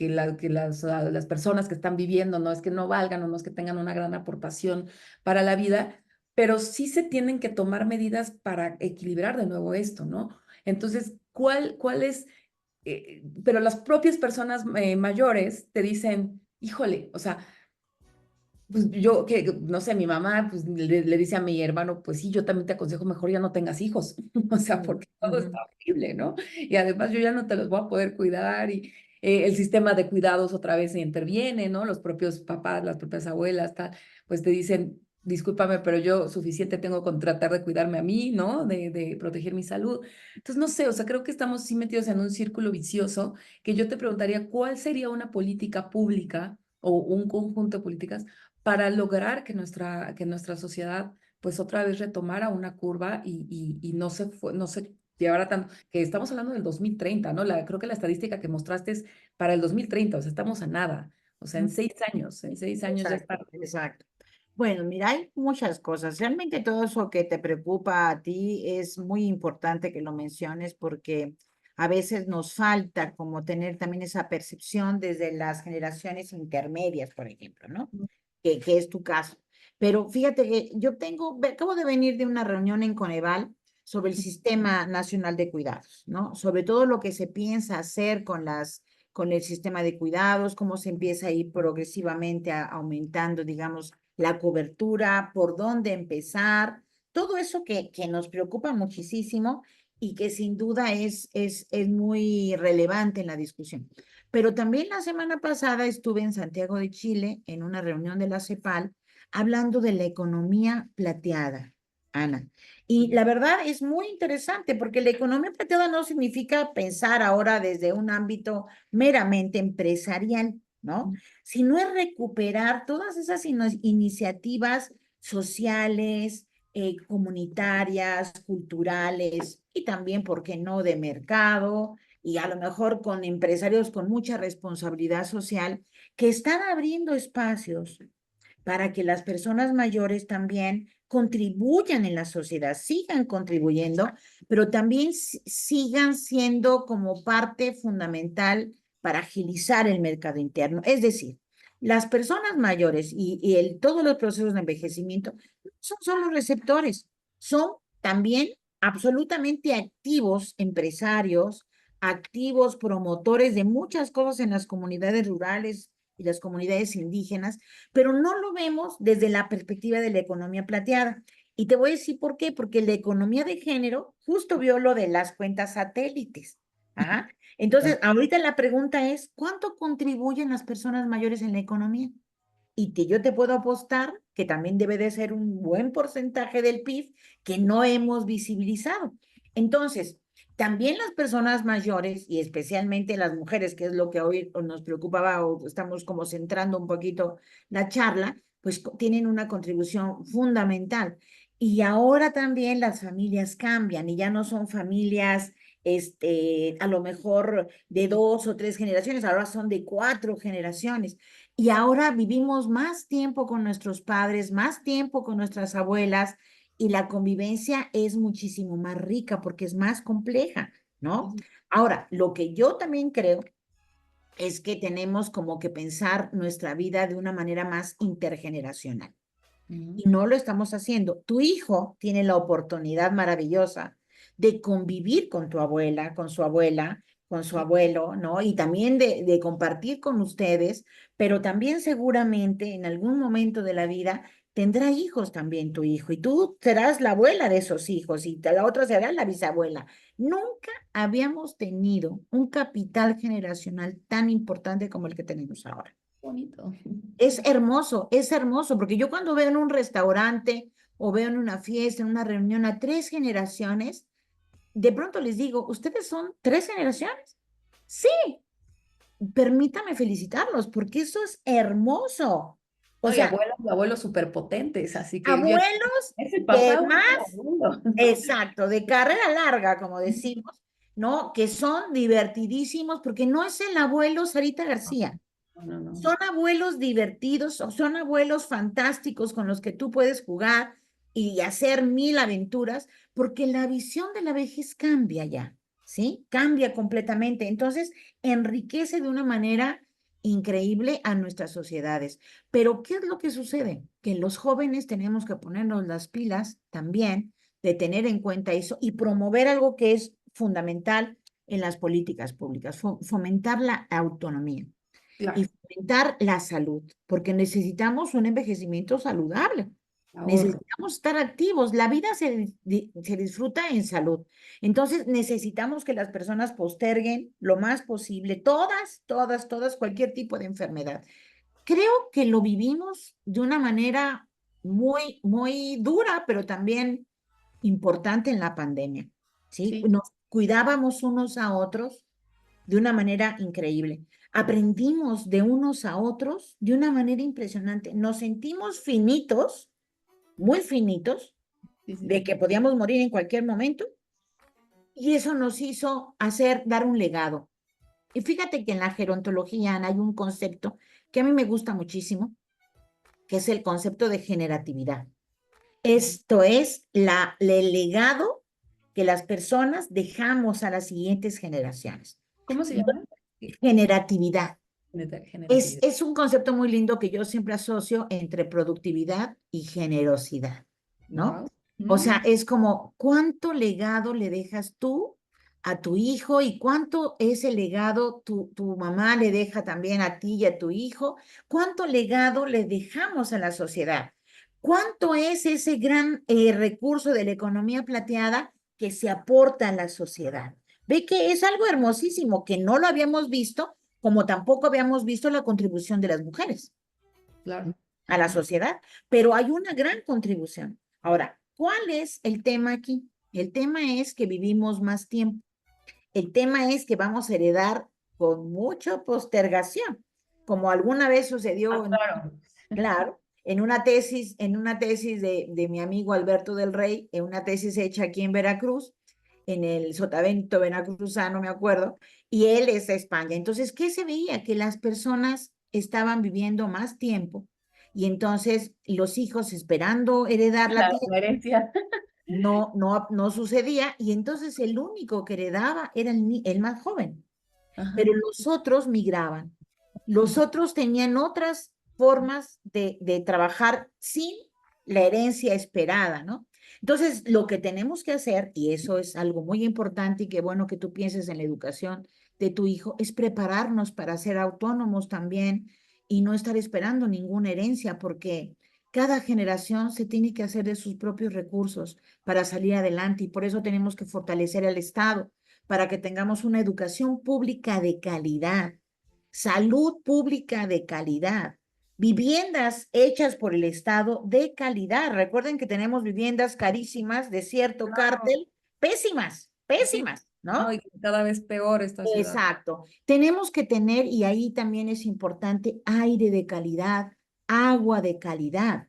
las personas que están viviendo no es que no valgan o no es que tengan una gran aportación para la vida, pero sí se tienen que tomar medidas para equilibrar de nuevo esto, ¿no? Entonces, ¿cuál es? Pero las propias personas mayores te dicen, híjole, o sea, pues yo, que no sé, mi mamá pues le dice a mi hermano, pues sí, yo también te aconsejo mejor ya no tengas hijos, o sea, Mm, porque todo está ujú. horrible, ¿no? Y además yo ya no te los voy a poder cuidar y el sistema de cuidados otra vez se interviene, ¿no? Los propios papás, las propias abuelas, tal, pues te dicen, discúlpame, pero yo suficiente tengo con tratar de cuidarme a mí, ¿no? De proteger mi salud. Entonces, no sé, o sea, creo que estamos sí metidos en un círculo vicioso que yo te preguntaría, ¿cuál sería una política pública o un conjunto de políticas para lograr que nuestra sociedad pues otra vez retomara una curva y no no se llevara tanto, que estamos hablando del 2030, ¿no? Creo que la estadística que mostraste es para el 2030, o sea, estamos a nada, o sea, Mm, en 6 años ya exacto, está. exacto. Bueno, mira, hay muchas cosas. Realmente todo eso que te preocupa a ti es muy importante que lo menciones porque a veces nos falta como tener también esa percepción desde las generaciones intermedias, por ejemplo, ¿no? Que es tu caso. Pero fíjate que yo acabo de venir de una reunión en Coneval sobre el Sistema Nacional de Cuidados, ¿no? Sobre todo lo que se piensa hacer con el sistema de cuidados, cómo se empieza a ir progresivamente aumentando, digamos, la cobertura, por dónde empezar, todo eso que nos preocupa muchísimo y que sin duda es muy relevante en la discusión. Pero también la semana pasada estuve en Santiago de Chile en una reunión de la CEPAL hablando de la economía plateada, Ana. Y la verdad es muy interesante porque la economía plateada no significa pensar ahora desde un ámbito meramente empresarial, ¿no? Sino es recuperar todas esas iniciativas sociales, comunitarias, culturales y también, ¿por qué no?, de mercado y a lo mejor con empresarios con mucha responsabilidad social que están abriendo espacios para que las personas mayores también contribuyan en la sociedad, sigan contribuyendo, pero también sigan siendo como parte fundamental para agilizar el mercado interno. Es decir, las personas mayores todos los procesos de envejecimiento no son solo receptores, son también absolutamente activos empresarios, activos promotores de muchas cosas en las comunidades rurales y las comunidades indígenas, pero no lo vemos desde la perspectiva de la economía plateada. Y te voy a decir por qué, porque la economía de género justo vio lo de las cuentas satélites. Ajá. Entonces, ahorita la pregunta es, ¿cuánto contribuyen las personas mayores en la economía? yo te puedo apostar que también debe de ser un buen porcentaje del PIB que no hemos visibilizado. Entonces, también las personas mayores y especialmente las mujeres, que es lo que hoy nos preocupaba o estamos como centrando un poquito la charla, pues tienen una contribución fundamental. Y ahora también las familias cambian y ya no son familias, a lo mejor de 2 o 3 generaciones, ahora son de 4 generaciones. Y ahora vivimos más tiempo con nuestros padres, más tiempo con nuestras abuelas, y la convivencia es muchísimo más rica porque es más compleja, ¿no? Ahora, lo que yo también creo es que tenemos como que pensar nuestra vida de una manera más intergeneracional. Y no lo estamos haciendo. Tu hijo tiene la oportunidad maravillosa de convivir con tu abuela, con su abuela, con su abuelo, ¿no? Y también de compartir con ustedes, pero también seguramente en algún momento de la vida tendrá hijos también tu hijo y tú serás la abuela de esos hijos y la otra será la bisabuela. Nunca habíamos tenido un capital generacional tan importante como el que tenemos ahora. Bonito. Es hermoso, porque yo cuando veo en un restaurante o veo en una fiesta, en una reunión a 3 generaciones, de pronto les digo, ¿ustedes son 3 generaciones? Sí, permítame felicitarlos, porque eso es hermoso. O No, y sea, abuelos y abuelos superpotentes, así que yo, abuelos es el de papá o es el más, abuelo. exacto, de carrera larga, como decimos, ¿no? Que son divertidísimos, porque no es el abuelo Sarita García. No, no, no. Son abuelos divertidos, son abuelos fantásticos con los que tú puedes jugar y hacer mil aventuras, porque la visión de la vejez cambia ya, ¿sí? Cambia completamente. Entonces, enriquece de una manera increíble a nuestras sociedades. Pero, ¿qué es lo que sucede? Que los jóvenes tenemos que ponernos las pilas también de tener en cuenta eso y promover algo que es fundamental en las políticas públicas, fomentar la autonomía y Claro, fomentar la salud, porque necesitamos un envejecimiento saludable. ahorro. Necesitamos estar activos. La vida se disfruta en salud. Entonces, necesitamos que las personas posterguen lo más posible todas, cualquier tipo de enfermedad. Creo que lo vivimos de una manera muy dura, pero también importante en la pandemia. ¿Sí? Sí, Nos cuidábamos unos a otros de una manera increíble. Aprendimos de unos a otros de una manera impresionante. Nos sentimos finitos, muy finitos, sí, sí, de sí. que podíamos morir en cualquier momento, y eso nos hizo dar un legado. Y fíjate que en la gerontología, Ana, hay un concepto que a mí me gusta muchísimo, que es el concepto de generatividad. Esto es el legado que las personas dejamos a las siguientes generaciones. ¿Cómo se llama? Generatividad. Generatividad. Es un concepto muy lindo que yo siempre asocio entre productividad y generosidad, ¿no? Wow. O sea, es como cuánto legado le dejas tú a tu hijo y cuánto ese legado tu mamá le deja también a ti y a tu hijo, cuánto legado le dejamos a la sociedad, cuánto es ese gran recurso de la economía plateada que se aporta a la sociedad. Ve que es algo hermosísimo que no lo habíamos visto, como tampoco habíamos visto la contribución de las mujeres Claro. a la sociedad, pero hay una gran contribución. Ahora, ¿cuál es el tema aquí? El tema es que vivimos más tiempo. El tema es que vamos a heredar con mucha postergación, como alguna vez Ah, sucedió, claro. claro, en una tesis de mi amigo Alberto del Rey, en una tesis hecha aquí en Veracruz, en el Sotavento veracruzano, me acuerdo, y él es de España. Entonces, ¿qué se veía? Que las personas estaban viviendo más tiempo y entonces los hijos esperando heredar la tierra La herencia. no sucedía y entonces el único que heredaba era el más joven, Ajá. pero los otros migraban. Los otros tenían otras formas de trabajar sin la herencia esperada, ¿no? Entonces, lo que tenemos que hacer, y eso es algo muy importante y qué bueno que tú pienses en la educación de tu hijo, es prepararnos para ser autónomos también y no estar esperando ninguna herencia, porque cada generación se tiene que hacer de sus propios recursos para salir adelante y por eso tenemos que fortalecer al Estado, para que tengamos una educación pública de calidad, salud pública de calidad, viviendas hechas por el Estado de calidad. Recuerden que tenemos viviendas carísimas de cierto Claro, cártel, pésimas, sí, pésimas, no, ¿no? y cada vez peor esta ciudad. Exacto. Tenemos que tener, y ahí también es importante, aire de calidad, agua de calidad,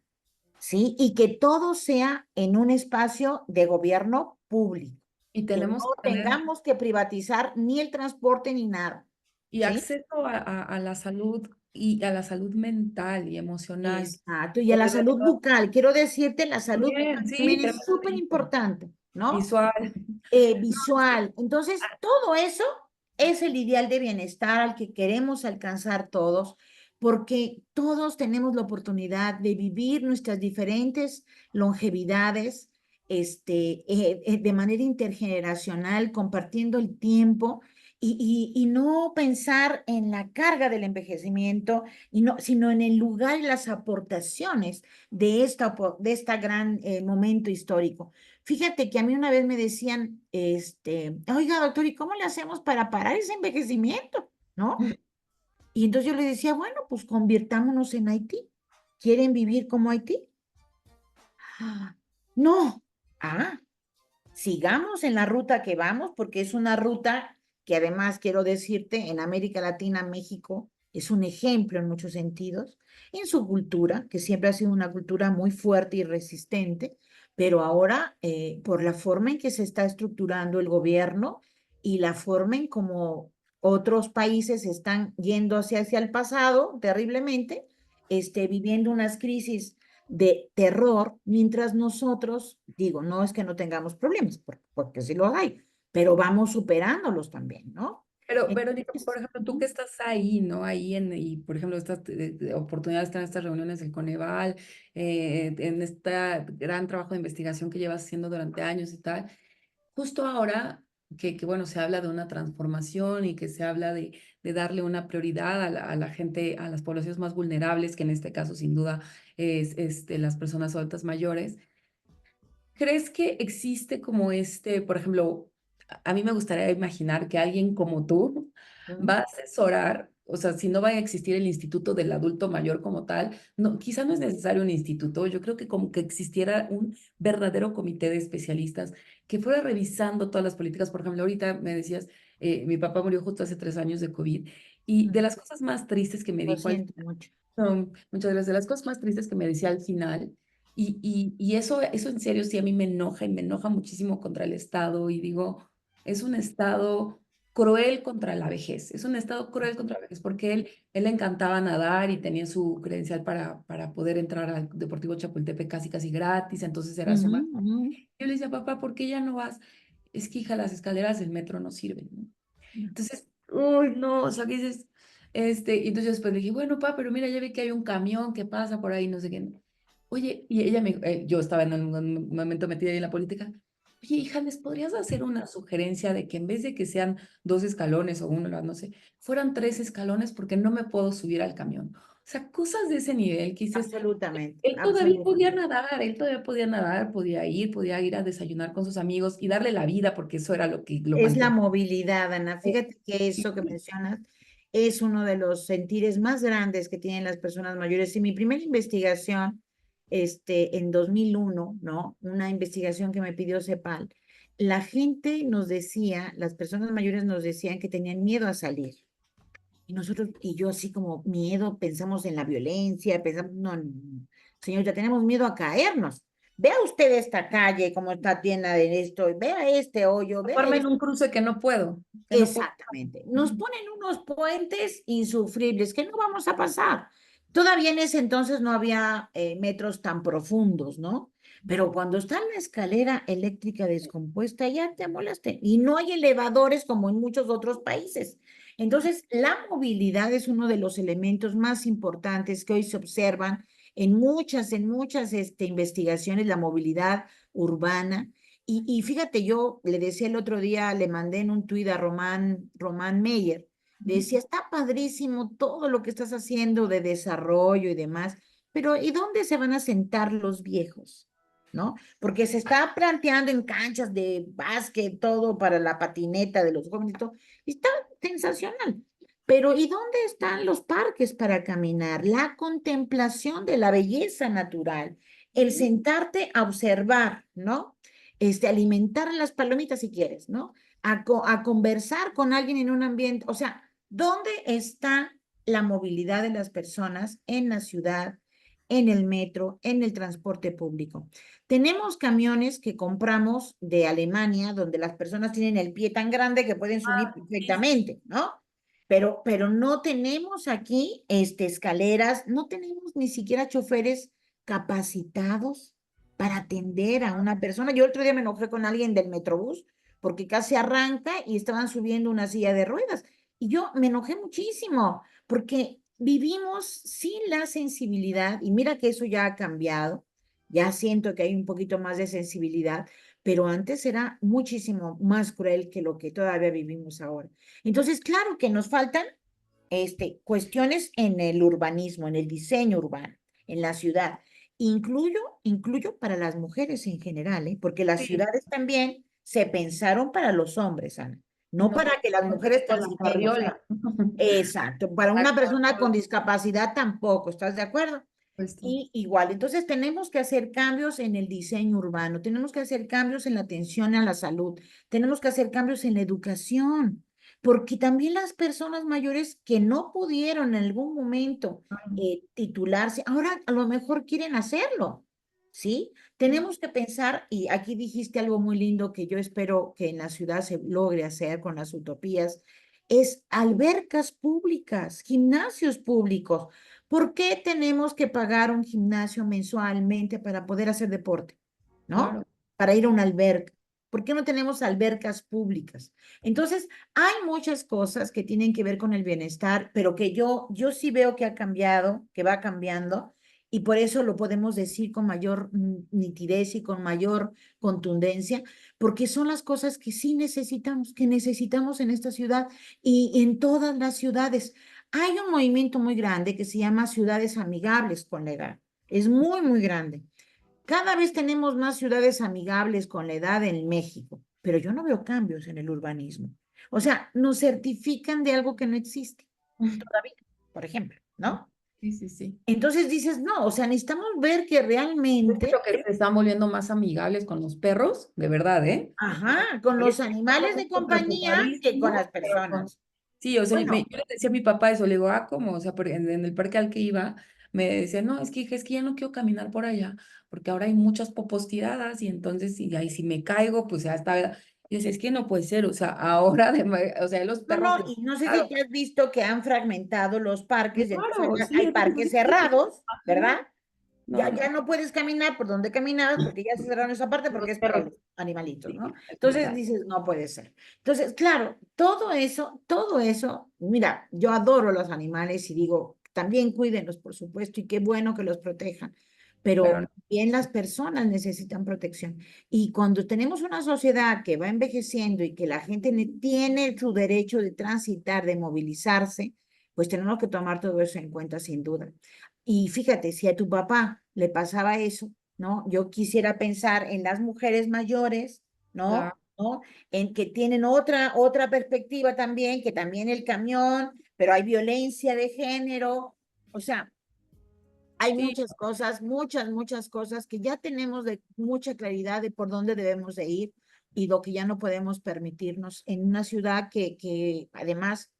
¿sí? Y que todo sea en un espacio de gobierno público, Y que no tenemos que tener tengamos que privatizar ni el transporte ni nada, y ¿sí? acceso a la salud y a la salud mental y emocional. Exacto. Y a la Porque de salud verdad, bucal, quiero decirte, la salud bucal también, sí, también es súper tremendamente. importante, ¿no? Visual. No, es que, Visual. Entonces, todo eso es el ideal de bienestar al que queremos alcanzar todos, porque todos tenemos la oportunidad de vivir nuestras diferentes longevidades, de manera intergeneracional, compartiendo el tiempo y no pensar en la carga del envejecimiento, sino en el lugar y las aportaciones de esta gran momento histórico. Fíjate que a mí una vez me decían, oiga, doctor, ¿y cómo le hacemos para parar ese envejecimiento? ¿No? Y entonces yo le decía, bueno, pues convirtámonos en Haití. ¿Quieren vivir como Haití? Ah, no. Ah, sigamos en la ruta que vamos, porque es una ruta que además quiero decirte, en América Latina, México es un ejemplo en muchos sentidos, en su cultura, que siempre ha sido una cultura muy fuerte y resistente, pero ahora por la forma en que se está estructurando el gobierno y la forma en como otros países están yendo hacia el pasado terriblemente, viviendo unas crisis de terror, mientras nosotros, digo, no es que no tengamos problemas, porque sí los hay, pero vamos superándolos también, ¿no? pero, Verónica, por Entonces, ejemplo, tú que estás ahí, ¿no? Ahí y por ejemplo, estas oportunidades de estar en estas reuniones del Coneval, en este gran trabajo de investigación que llevas haciendo durante años y tal. Justo ahora bueno, se habla de una transformación y que se habla de darle una prioridad a la gente, a las poblaciones más vulnerables, que en este caso sin duda es las personas adultas mayores. ¿Crees que existe como por ejemplo, a mí me gustaría imaginar que alguien como tú va a asesorar, o sea, si no va a existir el Instituto del Adulto Mayor como tal, no, quizá no es necesario un instituto, yo creo que como que existiera un verdadero comité de especialistas que fuera revisando todas las políticas. Por ejemplo, ahorita me decías, mi papá murió justo hace 3 años de COVID y de las cosas más tristes que me lo dijo siento mucho. muchas gracias. De las cosas más tristes que me decía al final, y eso en serio sí a mí me enoja y me enoja muchísimo contra el Estado, y digo, es un Estado cruel contra la vejez, es un Estado cruel contra la vejez, porque él le encantaba nadar y tenía su credencial para poder entrar al Deportivo Chapultepec casi casi gratis, entonces era Ujú, suma. ujú, Yo le decía, papá, ¿por qué ya no vas? Es que, hija, las escaleras del metro no sirven, ¿no? Entonces, uy, no, o sea, que dices, y entonces yo después le dije, bueno, pa, pero mira, ya vi que hay un camión que pasa por ahí, no sé qué. Oye, y ella yo estaba en un momento metida ahí en la política. Oye, hija, ¿les podrías hacer una sugerencia de que en vez de que sean 2 escalones o uno, no sé, fueran 3 escalones porque no me puedo subir al camión? O sea, cosas de ese nivel que dices, absolutamente, él absolutamente. todavía podía nadar, podía ir a desayunar con sus amigos y darle la vida porque eso era lo que lo Es la mantenía. movilidad, Ana. Fíjate que eso que mencionas es uno de los sentires más grandes que tienen las personas mayores. Y mi primera investigación, en 2001, ¿no? Una investigación que me pidió CEPAL, la gente nos decía, las personas mayores nos decían que tenían miedo a salir. Y nosotros, y yo así como miedo, pensamos en la violencia, pensamos, no, no, no, señorita, tenemos miedo a caernos. Vea usted esta calle, cómo está llena de esto, vea este hoyo, vea Toparme en esto. un cruce que no puedo, que no puedo. Exactamente. Nos ponen unos puentes insufribles que no vamos a pasar. Todavía en ese entonces no había metros tan profundos, ¿no? Pero cuando está la escalera eléctrica descompuesta, ya te molaste. Y no hay elevadores como en muchos otros países. Entonces, la movilidad es uno de los elementos más importantes que hoy se observan en muchas investigaciones, la movilidad urbana. Y fíjate, yo le decía el otro día, le mandé en un tuit a Román Meyer, le decía, está padrísimo todo lo que estás haciendo de desarrollo y demás, pero ¿y dónde se van a sentar los viejos? ¿No? Porque se está planteando en canchas de básquet, todo para la patineta de los jóvenes, y todo, y está sensacional. Pero ¿y dónde están los parques para caminar? La contemplación de la belleza natural, el sentarte a observar, ¿no? Alimentar las palomitas si quieres, ¿no? A conversar con alguien en un ambiente, o sea, ¿dónde está la movilidad de las personas en la ciudad, en el metro, en el transporte público? Tenemos camiones que compramos de Alemania, donde las personas tienen el pie tan grande que pueden subir Sí, sí. perfectamente, ¿no? Pero no tenemos aquí escaleras, no tenemos ni siquiera choferes capacitados para atender a una persona. Yo el otro día me enojé con alguien del Metrobús porque casi arranca y estaban subiendo una silla de ruedas. Y yo me enojé muchísimo porque vivimos sin la sensibilidad, y mira que eso ya ha cambiado, ya siento que hay un poquito más de sensibilidad, pero antes era muchísimo más cruel que lo que todavía vivimos ahora. Entonces, claro que nos faltan cuestiones en el urbanismo, en el diseño urbano, en la ciudad. Incluyo para las mujeres en general, ¿eh? Porque las Sí, ciudades también se pensaron para los hombres, Ana, no no para que las mujeres con la transitemos ahí. carriola. Exacto, para una persona Exacto. con discapacidad tampoco, ¿estás de acuerdo? Puesto. Y igual, entonces tenemos que hacer cambios en el diseño urbano, tenemos que hacer cambios en la atención a la salud, tenemos que hacer cambios en la educación, porque también las personas mayores que no pudieron en algún momento titularse, ahora a lo mejor quieren hacerlo, ¿sí? Tenemos que pensar, y aquí dijiste algo muy lindo que yo espero que en la ciudad se logre hacer con las utopías, es albercas públicas, gimnasios públicos. ¿Por qué tenemos que pagar un gimnasio mensualmente para poder hacer deporte? ¿No? Claro. Para ir a una alberca. ¿Por qué no tenemos albercas públicas? Entonces, hay muchas cosas que tienen que ver con el bienestar, pero que yo sí veo que ha cambiado, que va cambiando, y por eso lo podemos decir con mayor nitidez y con mayor contundencia, porque son las cosas que sí necesitamos, que necesitamos en esta ciudad y en todas las ciudades. Hay un movimiento muy grande que se llama ciudades amigables con la edad. Es muy, muy grande. Cada vez tenemos más ciudades amigables con la edad en México, pero yo no veo cambios en el urbanismo. O sea, nos certifican de algo que no existe todavía, por ejemplo, ¿no? Sí, sí, sí. Entonces dices, no, o sea, necesitamos ver que He visto realmente, que se están volviendo más amigables con los perros, de verdad, ¿eh? ajá, con Oye, los estoy animales de compañía que con preocupadísimo, las pero con... personas. Sí, o sea, Bueno, yo le decía a mi papá eso, le digo, ah, ¿cómo? O sea, en el parque al que iba, me decía, no, es que, hija, es que ya no quiero caminar por allá, porque ahora hay muchas popos tiradas y entonces, y ahí si me caigo, pues ya está. Y decía, es que no puede ser, o sea, ahora, o sea, los no, perros... no, y no sé si te has visto que han fragmentado los parques, y entonces Claro, sí, hay es lo que parques te digo. cerrados, Ajá. ¿verdad? No, Ya no, no puedes caminar por donde caminabas porque ya se cerraron esa parte los porque es para perros, los animalitos, sí, ¿no? es Entonces verdad. dices, no puede ser. Entonces, claro, todo eso, mira, yo adoro los animales y digo, también cuídenlos, por supuesto, y qué bueno que los protejan, Pero pero no, bien las personas necesitan protección. Y cuando tenemos una sociedad que va envejeciendo y que la gente tiene su derecho de transitar, de movilizarse, pues tenemos que tomar todo eso en cuenta sin duda. Y fíjate, si a tu papá le pasaba eso, ¿no? Yo quisiera pensar en las mujeres mayores, ¿no? claro, ¿No? En que tienen otra perspectiva también, que también el camión, pero hay violencia de género, o sea, hay sí, muchas cosas, muchas cosas que ya tenemos de mucha claridad de por dónde debemos de ir y lo que ya no podemos permitirnos en una ciudad que además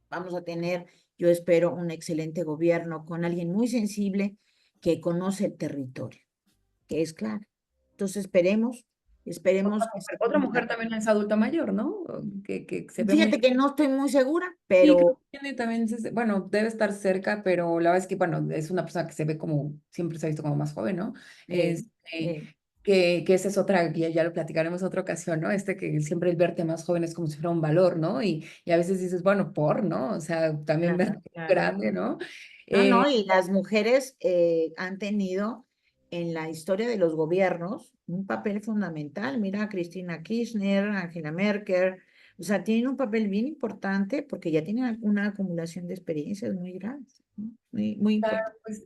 vamos a tener, yo espero, un excelente gobierno con alguien muy sensible que conoce el territorio, que es claro. Entonces esperemos que se otra cumpla. mujer también es adulta mayor, ¿no? Que se ve muy... Fíjate que no estoy muy segura, Sí, creo pero que tiene también, bueno, debe estar cerca, pero la verdad es que, bueno, es una persona que se ve como, siempre se ha visto como más joven, ¿no? eh, Este, eh, que esa es otra, que ya lo platicaremos otra ocasión, ¿no? Que siempre el verte más joven es como si fuera un valor, ¿no? Y a veces dices, bueno, ¿no? O sea, también claro, verte claro. grande, ¿no? No, Eh, no, y las mujeres han tenido en la historia de los gobiernos un papel fundamental. Mira, Cristina Kirchner, Angela Merkel, o sea, tienen un papel bien importante porque ya tienen una acumulación de experiencias muy grandes, ¿no? Muy importante. Pues,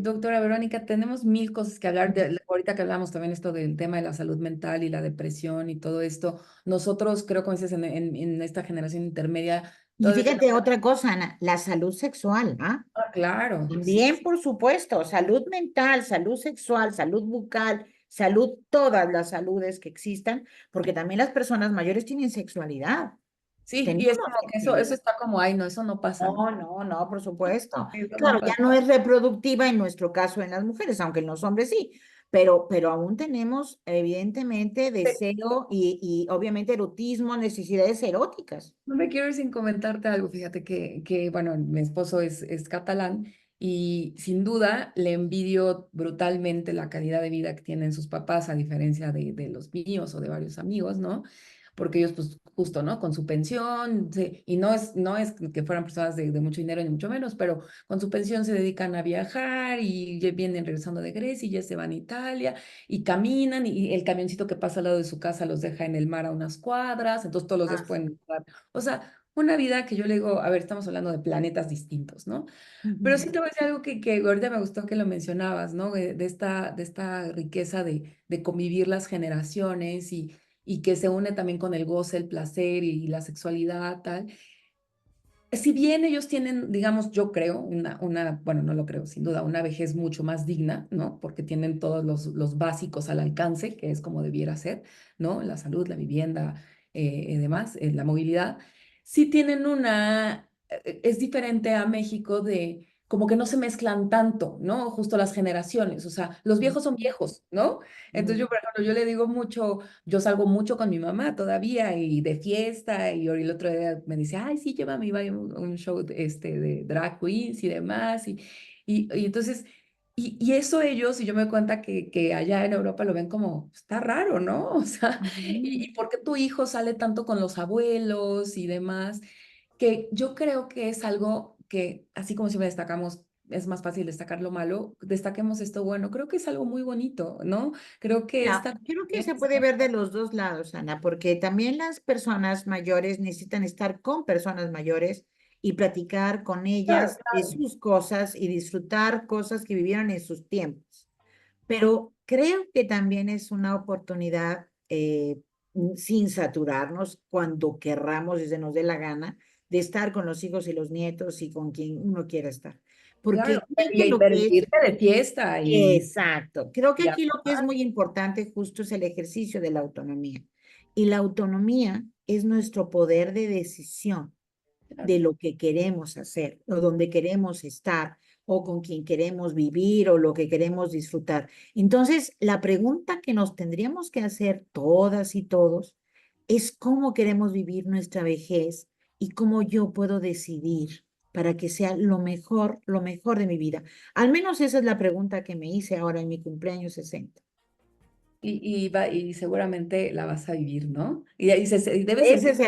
doctora Verónica, tenemos mil cosas que hablar. Ahorita que hablamos también esto del tema de la salud mental y la depresión y todo esto, nosotros creo, como dices, en esta generación intermedia Y Todo ese fíjate otra cosa, Ana, la salud sexual, ¿ah? claro, sí, También, sí. por supuesto, salud mental, salud sexual, salud bucal, salud, todas las saludes que existan, porque también las personas mayores tienen sexualidad. Sí, y es Tenemos como que eso sexualidad. está como, ay, no, eso no pasa, ¿no? No, por supuesto. Eso no Claro, ya pasa. no es reproductiva en nuestro caso en las mujeres, aunque en los hombres sí, pero aún tenemos evidentemente deseo y obviamente erotismo, necesidades eróticas. No me quiero ir sin comentarte algo. Fíjate bueno, mi esposo es catalán y sin duda le envidio brutalmente la calidad de vida que tienen sus papás, a diferencia de los míos o de varios amigos, ¿no? Porque ellos, pues, justo, ¿no? Con su pensión, y no es que fueran personas de mucho dinero, ni mucho menos, pero con su pensión se dedican a viajar y ya vienen regresando de Grecia y ya se van a Italia y caminan y el camioncito que pasa al lado de su casa los deja en el mar a unas cuadras, entonces todos los días Ah, sí. pueden nadar. O sea, una vida que yo le digo, a ver, estamos hablando de planetas distintos, ¿no? Pero Ujú. sí te voy a decir algo que ahorita me gustó que lo mencionabas, ¿no? De esta riqueza de convivir las generaciones y que se une también con el goce, el placer y la sexualidad, tal. Si bien ellos tienen, digamos, yo creo, bueno, no lo creo, sin duda, una vejez mucho más digna, ¿no? Porque tienen todos los básicos al alcance, que es como debiera ser, ¿no? La salud, la vivienda, y demás, la movilidad. Sí tienen es diferente a México de, como que no se mezclan tanto, ¿no? Justo las generaciones, o sea, los viejos son viejos, ¿no? Entonces Ujú. yo, por ejemplo, yo le digo mucho, yo salgo mucho con mi mamá todavía y de fiesta y el otro día me dice, ay, sí, llévame, iba a un show de drag queens y demás. Y entonces, y eso ellos, y yo me doy cuenta que allá en Europa lo ven como, está raro, ¿no? O sea, Ujú. ¿y por qué tu hijo sale tanto con los abuelos y demás? Que yo creo que es algo que, así como siempre destacamos, es más fácil destacar lo malo, destaquemos esto bueno, creo que es algo muy bonito, ¿no? Creo que Mira, esta... creo que se puede ver de los dos lados, Ana, porque también las personas mayores necesitan estar con personas mayores y platicar con Claro, ellas de claro, sus cosas y disfrutar cosas que vivieron en sus tiempos. Pero creo que también es una oportunidad, sin saturarnos, cuando querramos y se nos dé la gana, de estar con los hijos y los nietos y con quien uno quiera estar. claro. Porque creo que Y lo que es... irte de fiesta Exacto. Creo que y aquí lo que es muy importante justo es el ejercicio de la autonomía. Y la autonomía es nuestro poder de decisión de claro. lo que queremos hacer o donde queremos estar o con quien queremos vivir o lo que queremos disfrutar. Entonces, la pregunta que nos tendríamos que hacer todas y todos es cómo queremos vivir nuestra vejez y cómo yo puedo decidir para que sea lo mejor de mi vida. Al menos esa es la pregunta que me hice ahora en mi cumpleaños 60. Y seguramente la vas a vivir, ¿no? Y debes sentir... Ese es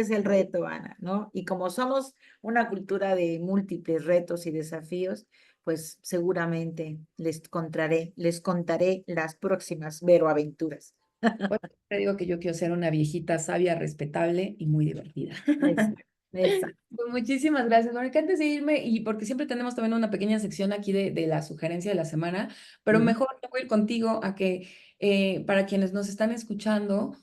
el reto, Ana, ¿no? Y como somos una cultura de múltiples retos y desafíos, pues seguramente les contaré las próximas veroaventuras. Pues, te digo que yo quiero ser una viejita sabia, respetable y muy divertida. Exacto, exacto. Pues muchísimas gracias, Mónica. Antes de irme, y porque siempre tenemos también una pequeña sección aquí de la sugerencia de la semana, pero Ujú. mejor yo voy a ir contigo a que, para quienes nos están escuchando,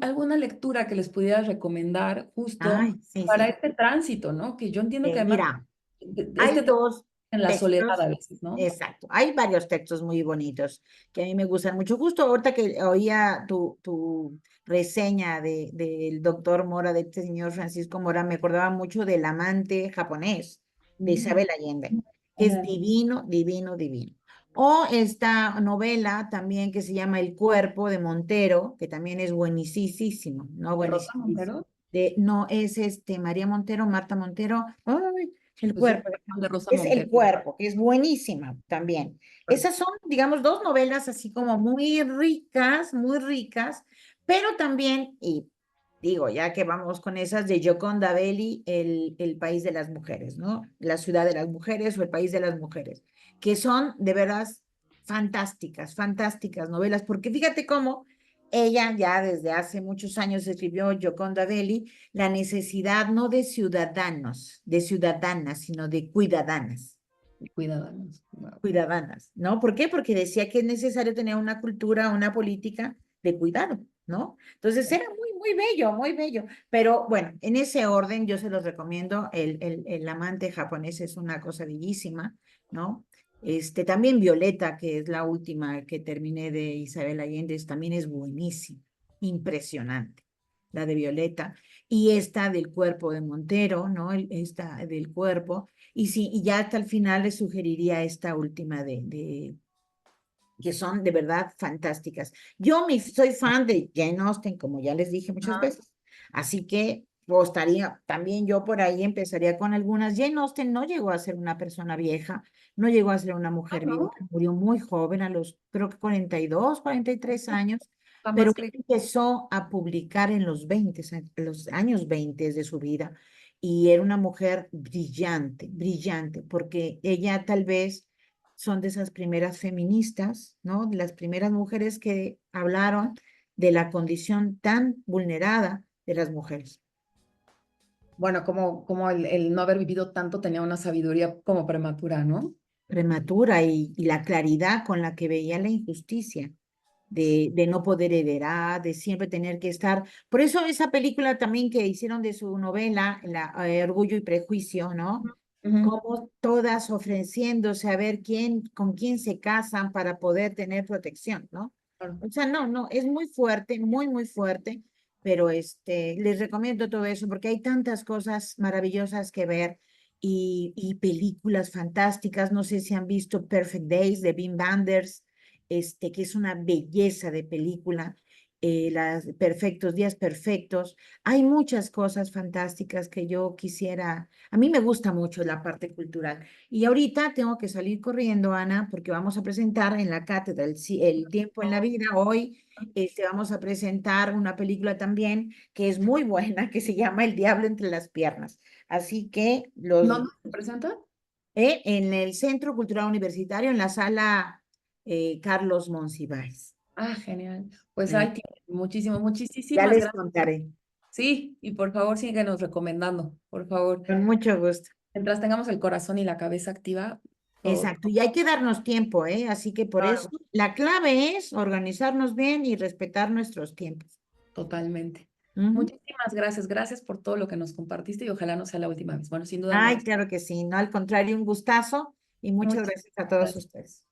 alguna lectura que les pudieras recomendar justo Ay, sí, para sí. este tránsito, ¿no? Que yo entiendo que además Mira, este hay tránsito dos en la soledad a textos, veces, ¿no? exacto, hay varios textos muy bonitos que a mí me gustan mucho. Justo ahorita que oía tu reseña del doctor Mora, de este señor Francisco Mora, me acordaba mucho del amante japonés de Mm. Isabel Allende, que es Ajá. divino, divino, divino. O esta novela también que se llama El cuerpo de Montero, que también es buenísimo, ¿no? ¿De Rosa Buenísimo. Montero? No, es María Montero, Marta Montero, ay, el Pues yo soy cuerpo. fan de Rosa Es El Montero. cuerpo, que es buenísima también. Esas son, digamos, dos novelas así como muy ricas, pero también, y digo, ya que vamos con esas de Gioconda Belli, el país de las mujeres, ¿no? La ciudad de las mujeres o el país de las mujeres, que son de veras fantásticas, fantásticas novelas, porque fíjate cómo ella ya desde hace muchos años escribió Gioconda Belli la necesidad no de ciudadanos, de ciudadanas, sino de cuidadanas, Cuidadosos. Wow. cuidadanas, ¿no? ¿Por qué? Porque decía que es necesario tener una cultura, una política de cuidado, ¿no? Entonces era muy, muy bello, muy bello. Pero bueno, en ese orden yo se los recomiendo. El amante japonés es una cosa bellísima, ¿no? También Violeta, que es la última que terminé de Isabel Allende, también es buenísima, impresionante, la de Violeta. Y esta del cuerpo de Montero, ¿no? Esta del cuerpo. Y sí, y ya hasta el final les sugeriría esta última que son de verdad fantásticas. Soy fan de Jane Austen, como ya les dije muchas Ajá. veces, así que estaría, también yo por ahí empezaría con algunas. Jane Austen no llegó a ser una persona vieja, no llegó a ser una Ah, mujer vieja, ¿no? murió muy joven, a los creo que 42, 43 años, pero Jamás creí. empezó a publicar en los años 20 de su vida, y era una mujer brillante, brillante, porque ella tal vez son de esas primeras feministas, ¿no? De las primeras mujeres que hablaron de la condición tan vulnerada de las mujeres. Bueno, como el no haber vivido tanto tenía una sabiduría como prematura, ¿no? Prematura y la claridad con la que veía la injusticia. De no poder heredar, de siempre tener que estar. Por eso esa película también que hicieron de su novela, Orgullo y Prejuicio, ¿no? Ujú. Como todas ofreciéndose a ver con quién se casan para poder tener protección, ¿no? Claro. O sea, no, no, es muy fuerte, muy, muy fuerte, pero les recomiendo todo eso porque hay tantas cosas maravillosas que ver y películas fantásticas. No sé si han visto Perfect Days de Wim Wenders, que es una belleza de película, las Perfectos, Días Perfectos. Hay muchas cosas fantásticas que yo quisiera. A mí me gusta mucho la parte cultural. Y ahorita tengo que salir corriendo, Ana, porque vamos a presentar en la cátedra El tiempo en la vida. Hoy vamos a presentar una película también que es muy buena, que se llama El diablo entre las piernas. Así que ¿Dónde se presenta? en el Centro Cultural Universitario, en la sala Carlos Monsiváis. Ah, genial. Pues Eh, ahí tiene. Muchísimo, ya muchísimas les gracias. contaré. Sí, y por favor síguenos recomendando, por favor. Con mucho gusto. Mientras tengamos el corazón y la cabeza activa, todo. Exacto, y hay que darnos tiempo, ¿eh? Así que por eso Claro, la clave es organizarnos bien y respetar nuestros tiempos. totalmente. Ujú. Muchísimas gracias. Gracias por todo lo que nos compartiste y ojalá no sea la última vez. Bueno, sin duda no Ay, lo sé. claro que sí, no, al contrario, un gustazo y muchas Muchas gracias a todos gracias. ustedes.